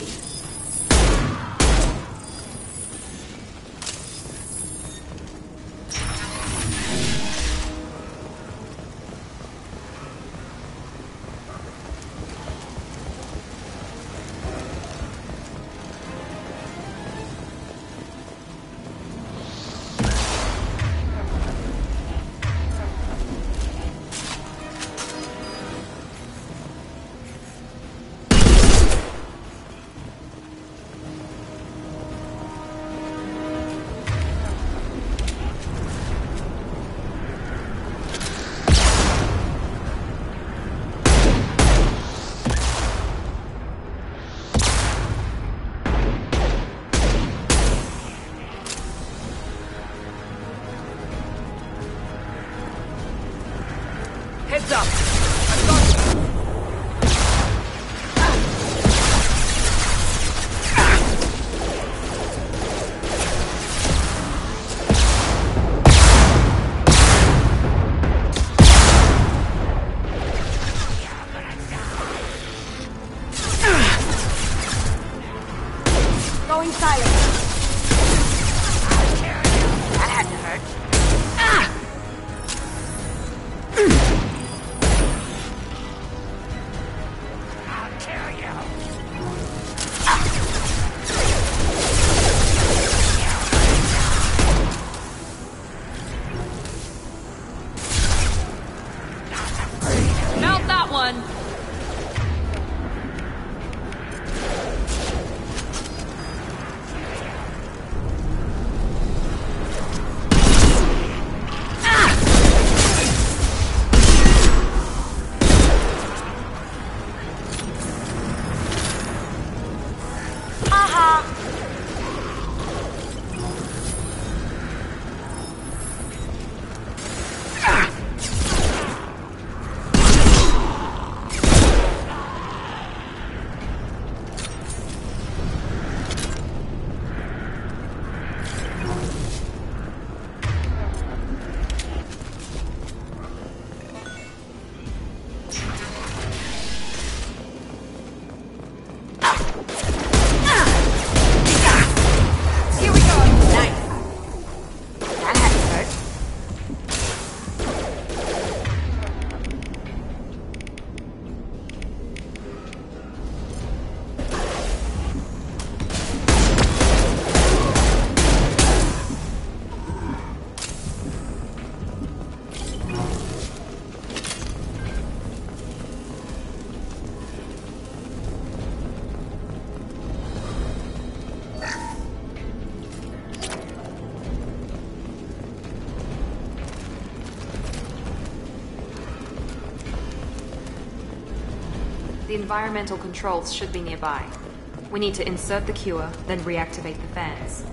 Heads up! Going silent. That had to hurt. Mount that one! The environmental controls should be nearby. We need to insert the cure, then reactivate the fans.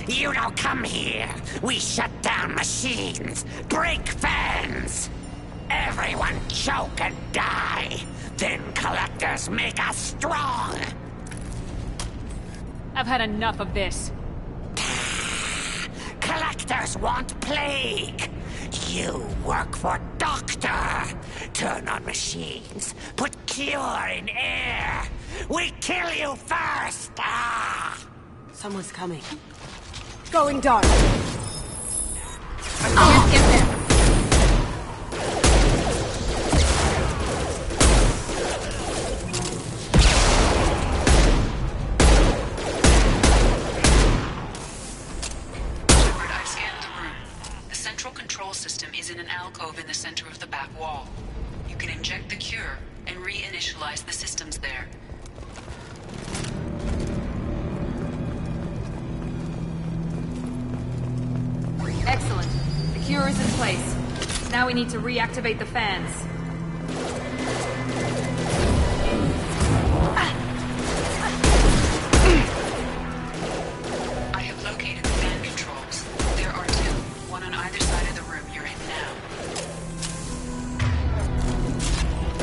You don't come here. We shut down machines, break fans. Everyone choke and die. Then collectors make us strong. I've had enough of this. Collectors want plague. You work for Doctor. Turn on machines. Put cure in air. We kill you first. Someone's coming. Going dark. I can't get there. there. Excellent. The cure is in place. Now we need to reactivate the fans. I have located the fan controls. There are two, one on either side of the room you're in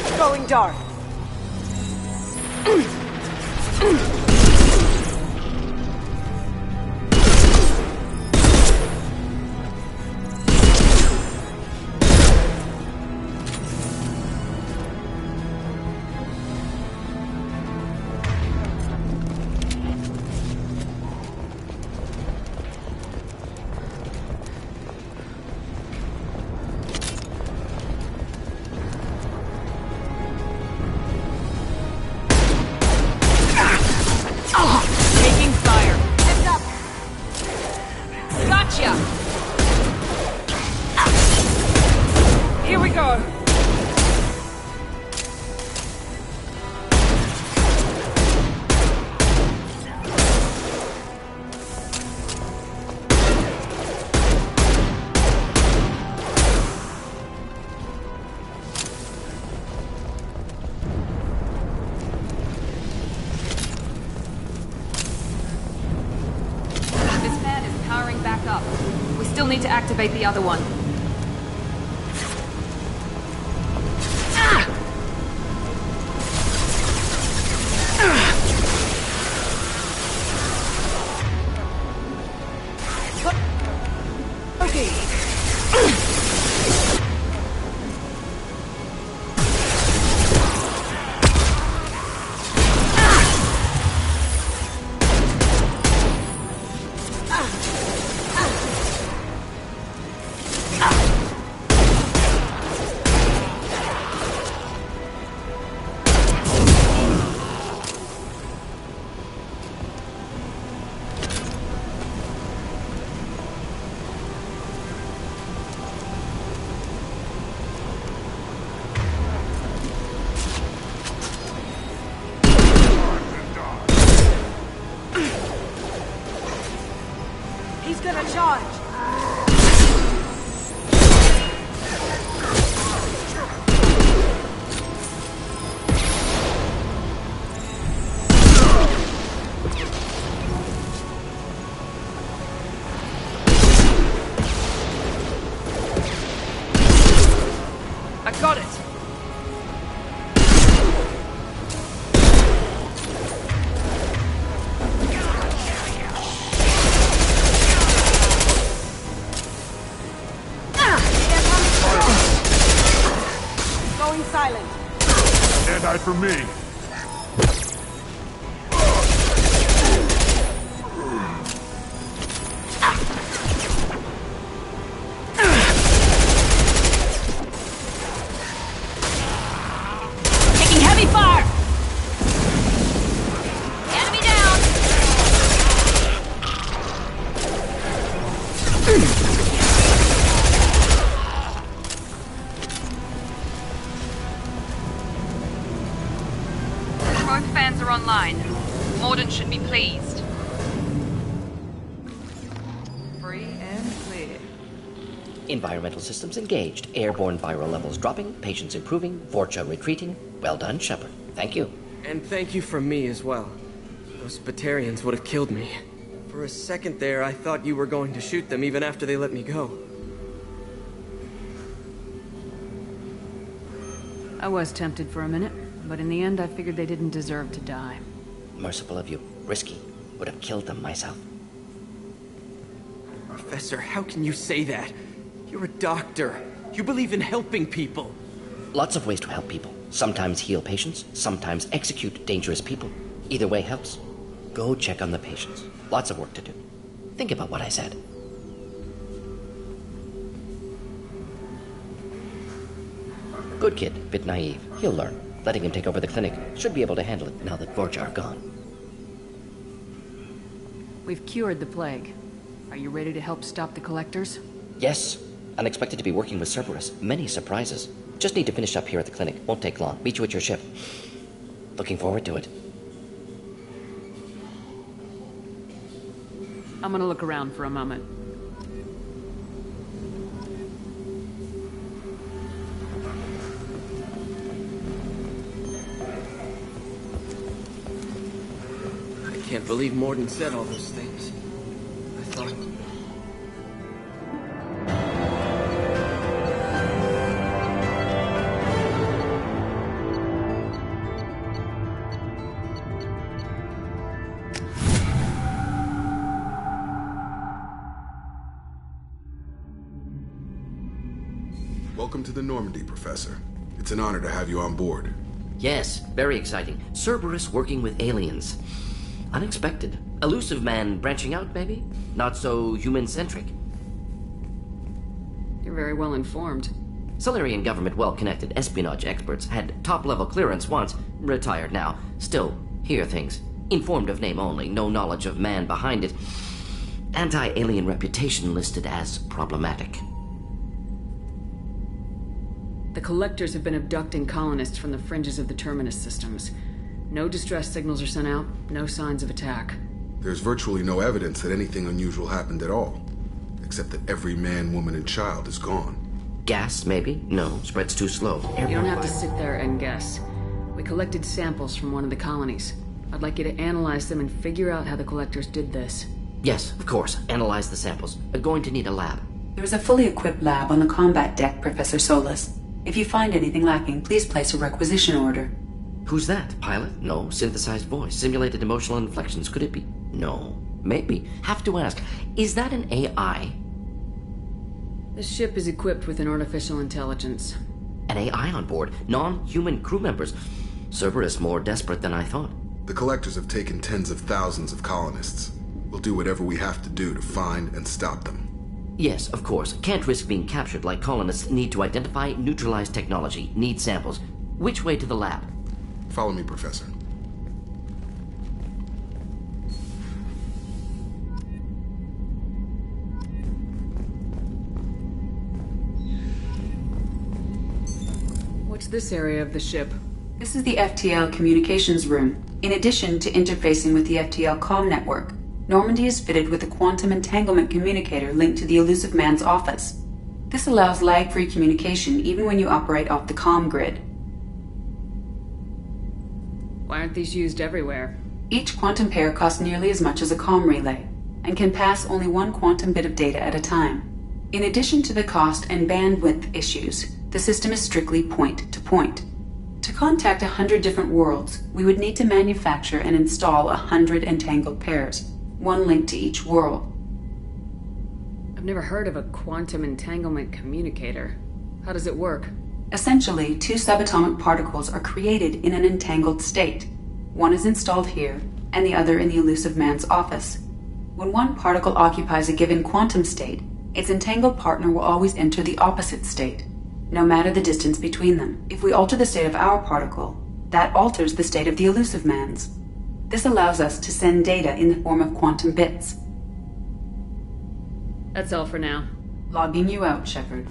now. Going dark. Taking fire. Heads up. Gotcha. Here we go. This fan is powering back up. We still need to activate the other one. He's gonna charge. I got it. Going silent. Dead-eye for me. Taking heavy fire. Enemy down. Both fans are online. Mordin should be pleased. Free and clear. Environmental systems engaged. Airborne viral levels dropping. Patients improving. Vorcha retreating. Well done, Shepard. Thank you. And thank you from me as well. Those Batarians would have killed me. For a second there, I thought you were going to shoot them even after they let me go. I was tempted for a minute, but in the end I figured they didn't deserve to die. Merciful of you. Risky. Would have killed them myself. Professor, how can you say that? You're a doctor. You believe in helping people. Lots of ways to help people. Sometimes heal patients, sometimes execute dangerous people. Either way helps. Go check on the patients. Lots of work to do. Think about what I said. Good kid, bit naive. He'll learn. Letting him take over the clinic. Should be able to handle it now that Vorcha are gone. We've cured the plague. Are you ready to help stop the collectors? Yes. Unexpected to be working with Cerberus. Many surprises. Just need to finish up here at the clinic. Won't take long. Meet you at your ship. Looking forward to it. I'm gonna look around for a moment. I can't believe Mordin said all those things. I thought... Welcome to the Normandy, Professor. It's an honor to have you on board. Yes, very exciting. Cerberus working with aliens. Unexpected. Elusive man branching out, maybe? Not so human-centric. You're very well informed. Solarian government well-connected espionage experts had top-level clearance once, retired now. Still, hear things. Informed of name only, no knowledge of man behind it. Anti-alien reputation listed as problematic. The Collectors have been abducting colonists from the fringes of the Terminus systems. No distress signals are sent out, no signs of attack. There's virtually no evidence that anything unusual happened at all, except that every man, woman, and child is gone. Gas, maybe? No, spreads too slow. You don't have to sit there and guess. We collected samples from one of the colonies. I'd like you to analyze them and figure out how the Collectors did this. Yes, of course. Analyze the samples. We're going to need a lab. There is a fully equipped lab on the combat deck, Professor Solus. If you find anything lacking, please place a requisition order. Who's that? Pilot? No. Synthesized voice. Simulated emotional inflections. Could it be? No. Maybe. Have to ask. Is that an AI? This ship is equipped with an artificial intelligence. An AI on board? Non-human crew members? Cerberus more desperate than I thought. The Collectors have taken tens of thousands of colonists. We'll do whatever we have to do to find and stop them. Yes, of course. Can't risk being captured like colonists need to identify, neutralize technology, need samples. Which way to the lab? Follow me, Professor. What's this area of the ship? This is the FTL communications room. In addition to interfacing with the FTL comm network, Normandy is fitted with a quantum entanglement communicator linked to the Elusive Man's office. This allows lag-free communication even when you operate off the comm grid. Why aren't these used everywhere? Each quantum pair costs nearly as much as a comm relay, and can pass only one quantum bit of data at a time. In addition to the cost and bandwidth issues, the system is strictly point-to-point. To contact 100 different worlds, we would need to manufacture and install 100 entangled pairs, one link to each world. I've never heard of a quantum entanglement communicator. How does it work? Essentially, two subatomic particles are created in an entangled state. One is installed here, and the other in the Elusive Man's office. When one particle occupies a given quantum state, its entangled partner will always enter the opposite state, no matter the distance between them. If we alter the state of our particle, that alters the state of the Elusive Man's. This allows us to send data in the form of quantum bits. That's all for now. Logging you out, Shepard.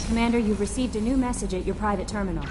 Commander, you've received a new message at your private terminal.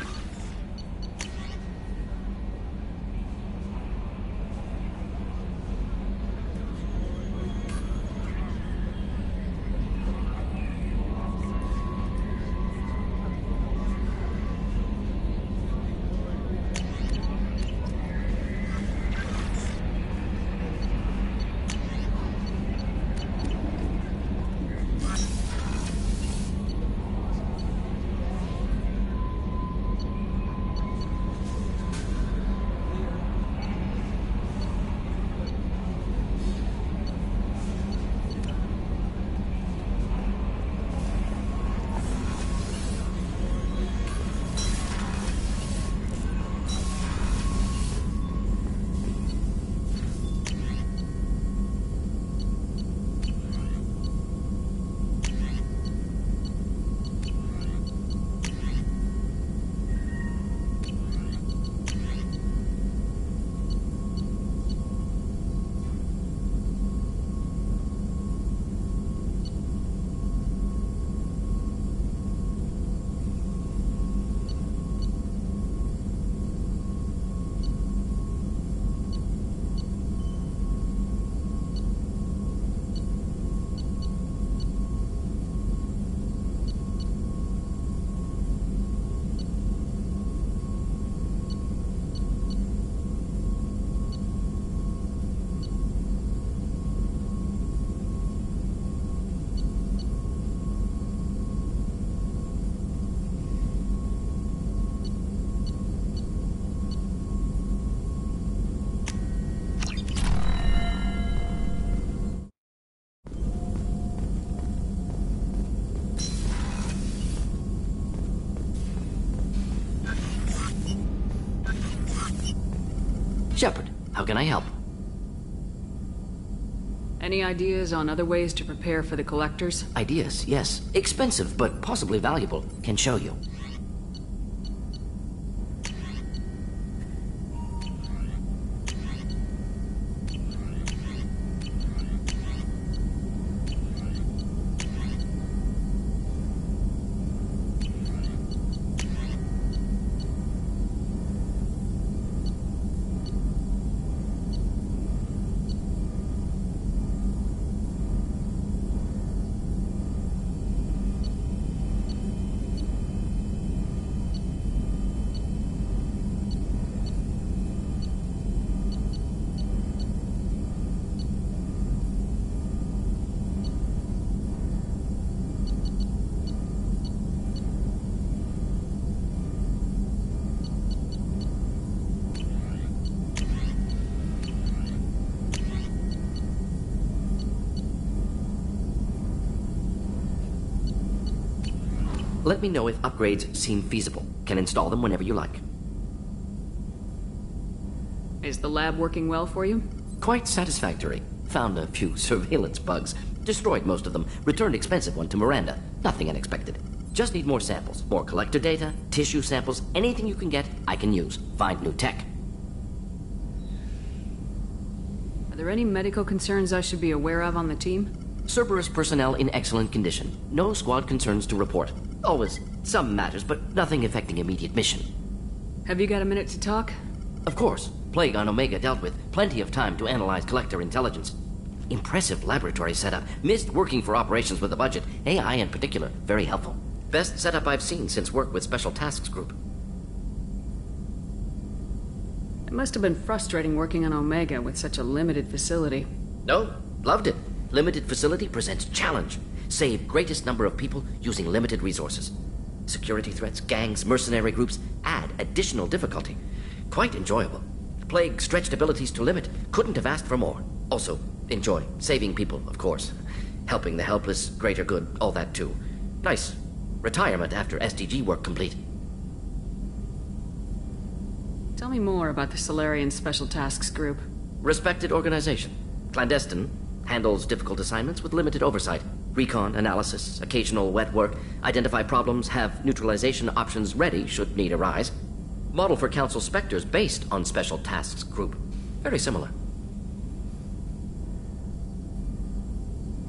Shepard, how can I help? Any ideas on other ways to prepare for the collectors? Ideas, yes. Expensive, but possibly valuable. Can show you. Let me know if upgrades seem feasible. Can install them whenever you like. Is the lab working well for you? Quite satisfactory. Found a few surveillance bugs. Destroyed most of them. Returned expensive one to Miranda. Nothing unexpected. Just need more samples. More collector data, tissue samples, anything you can get, I can use. Find new tech. Are there any medical concerns I should be aware of on the team? Cerberus personnel in excellent condition. No squad concerns to report. Always some matters, but nothing affecting immediate mission. Have you got a minute to talk? Of course. Plague on Omega dealt with. Plenty of time to analyze collector intelligence. Impressive laboratory setup. Missed working for operations with a budget. AI in particular. Very helpful. Best setup I've seen since work with Special Tasks Group. It must have been frustrating working on Omega with such a limited facility. No, loved it. Limited facility presents challenge. Save greatest number of people using limited resources. Security threats, gangs, mercenary groups add additional difficulty. Quite enjoyable. Plague stretched abilities to limit. Couldn't have asked for more. Also, enjoy. Saving people, of course. Helping the helpless, greater good, all that too. Nice. Retirement after SDG work complete. Tell me more about the Solarian Special Tasks Group. Respected organization. Clandestine. Handles difficult assignments with limited oversight. Recon, analysis, occasional wet work. Identify problems, have neutralization options ready should need arise. Model for Council Spectres based on Special Tasks Group. Very similar.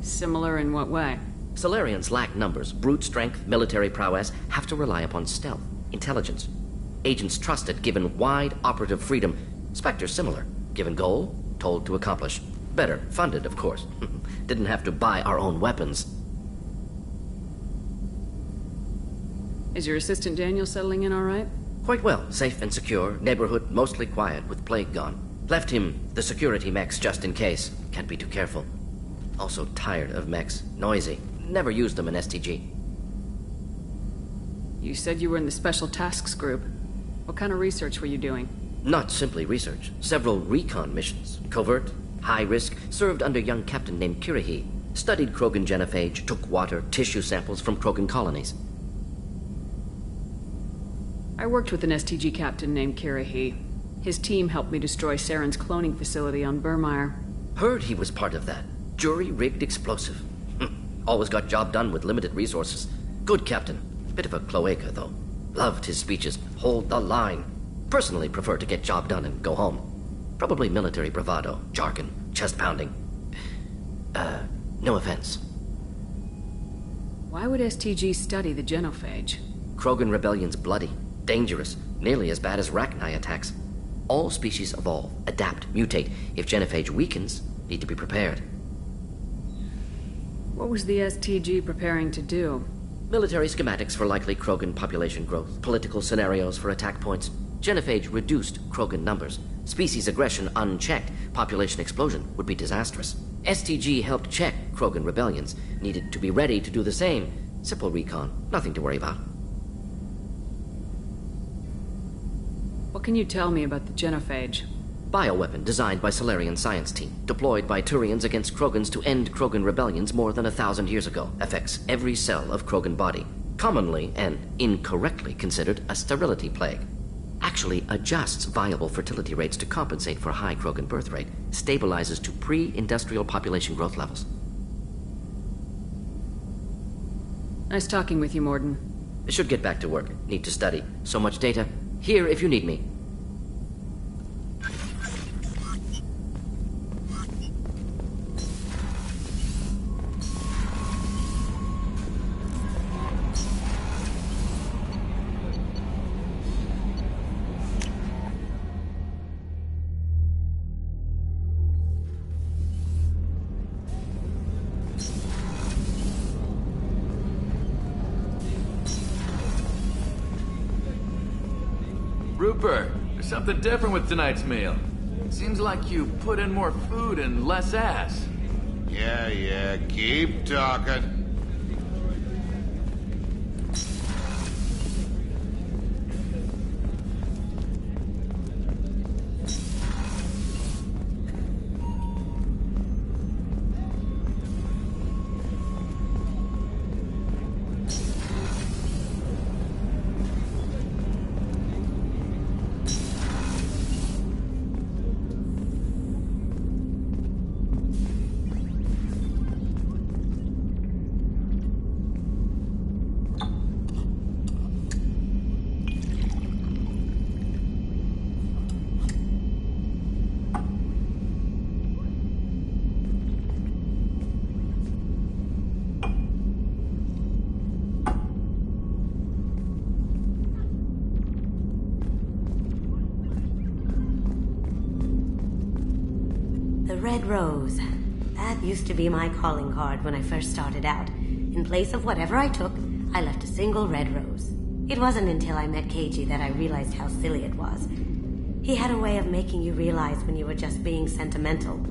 Similar in what way? Solarians lack numbers, brute strength, military prowess, have to rely upon stealth, intelligence. Agents trusted, given wide operative freedom. Spectres similar, given goal, told to accomplish. Better, funded, of course. Didn't have to buy our own weapons. Is your assistant Daniel settling in all right? Quite well, safe and secure, neighborhood mostly quiet with Plague gone. Left him the security mechs just in case. Can't be too careful. Also tired of mechs. Noisy. Never used them in STG. You said you were in the Special Tasks Group. What kind of research were you doing? Not simply research. Several recon missions. Covert, high risk, served under young captain named Kirahi. Studied Krogan genophage, took water, tissue samples from Krogan colonies. I worked with an STG captain named Kirahi. His team helped me destroy Saren's cloning facility on Burmire. Heard he was part of that. Jury-rigged explosive. Always got job done with limited resources. Good captain. Bit of a cloaca, though. Loved his speeches. Hold the line. Personally prefer to get job done and go home. Probably military bravado, jargon, chest pounding. No offense. Why would STG study the genophage? Krogan rebellion's bloody, dangerous, nearly as bad as Rachni attacks. All species evolve, adapt, mutate. If genophage weakens, need to be prepared. What was the STG preparing to do? Military schematics for likely Krogan population growth, political scenarios for attack points. Genophage reduced Krogan numbers. Species aggression unchecked, population explosion would be disastrous. STG helped check Krogan rebellions. Needed to be ready to do the same. Simple recon, nothing to worry about. What can you tell me about the genophage? Bioweapon designed by Solarian science team. Deployed by Turians against Krogans to end Krogan rebellions more than 1,000 years ago. Affects every cell of Krogan body. Commonly and incorrectly considered a sterility plague. actually adjusts viable fertility rates to compensate for a high Krogan birth rate, stabilizes to pre-industrial population growth levels. Nice talking with you, Mordin. Should get back to work. Need to study. So much data. Here if you need me. Rupert, there's something different with tonight's meal. Seems like you put in more food and less ass. Yeah, keep talking. Red rose. That used to be my calling card when I first started out. In place of whatever I took, I left a single red rose. It wasn't until I met Keiji that I realized how silly it was. He had a way of making you realize when you were just being sentimental.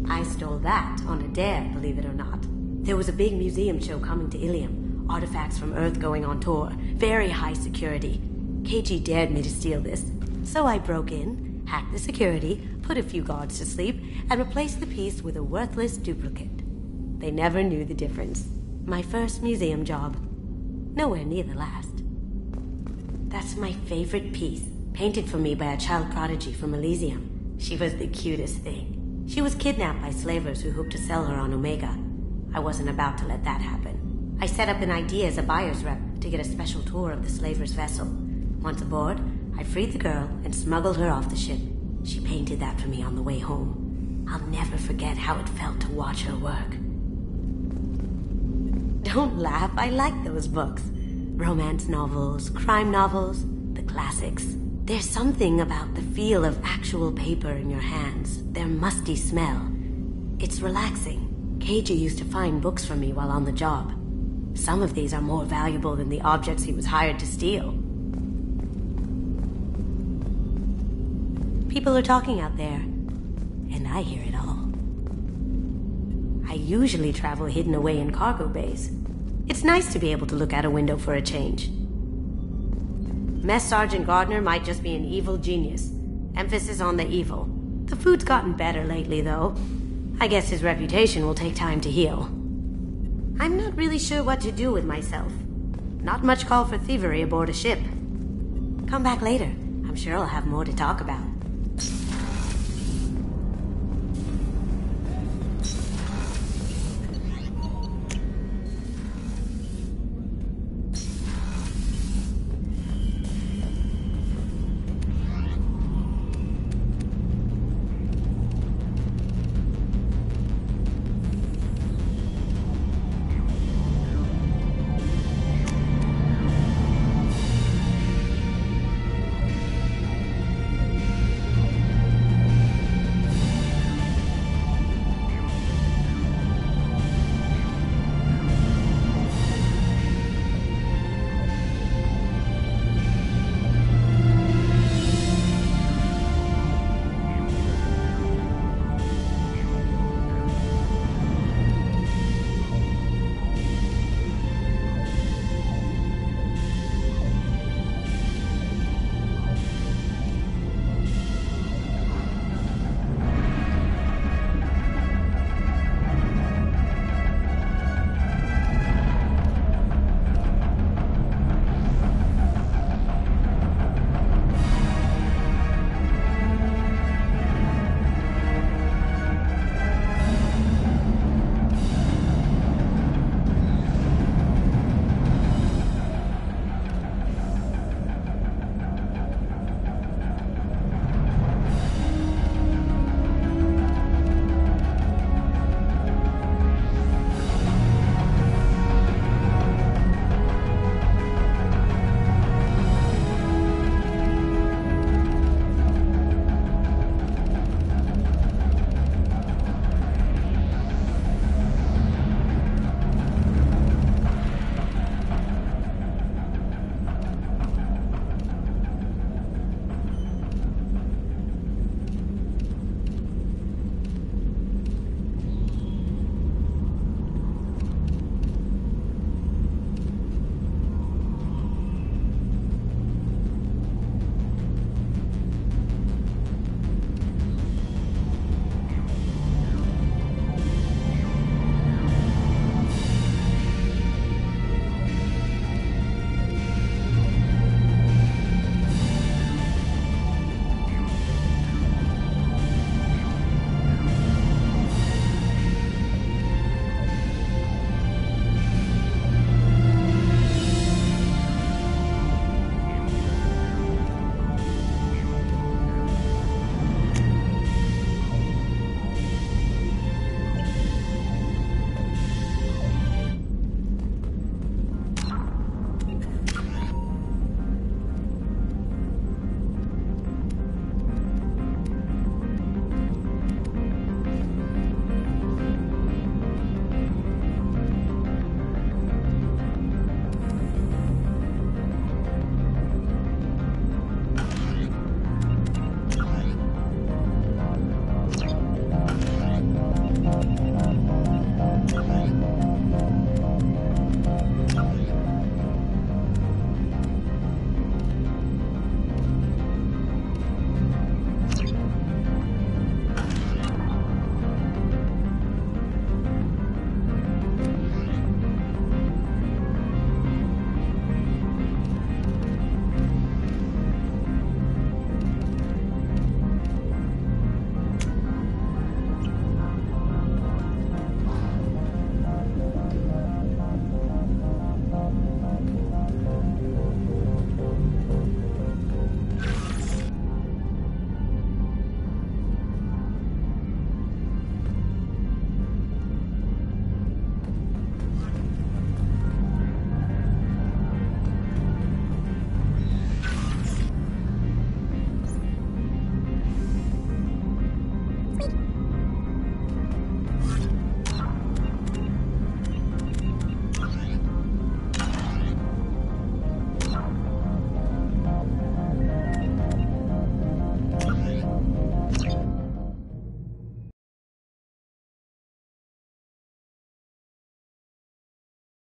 I stole that on a dare, believe it or not. There was a big museum show coming to Ilium. Artifacts from Earth going on tour. Very high security. Keiji dared me to steal this. So I broke in, hacked the security, put a few guards to sleep, and replaced the piece with a worthless duplicate. They never knew the difference. My first museum job. Nowhere near the last. That's my favorite piece, painted for me by a child prodigy from Elysium. She was the cutest thing. She was kidnapped by slavers who hoped to sell her on Omega. I wasn't about to let that happen. I set up an idea as a buyer's rep to get a special tour of the slaver's vessel. Once aboard, I freed the girl and smuggled her off the ship. She painted that for me on the way home. I'll never forget how it felt to watch her work. Don't laugh, I like those books. Romance novels, crime novels, the classics. There's something about the feel of actual paper in your hands, their musty smell. It's relaxing. Keiji used to find books for me while on the job. Some of these are more valuable than the objects he was hired to steal. People are talking out there, and I hear it all. I usually travel hidden away in cargo bays. It's nice to be able to look out a window for a change. Mess Sergeant Gardner might just be an evil genius. Emphasis on the evil. The food's gotten better lately, though. I guess his reputation will take time to heal. I'm not really sure what to do with myself. Not much call for thievery aboard a ship. Come back later. I'm sure I'll have more to talk about.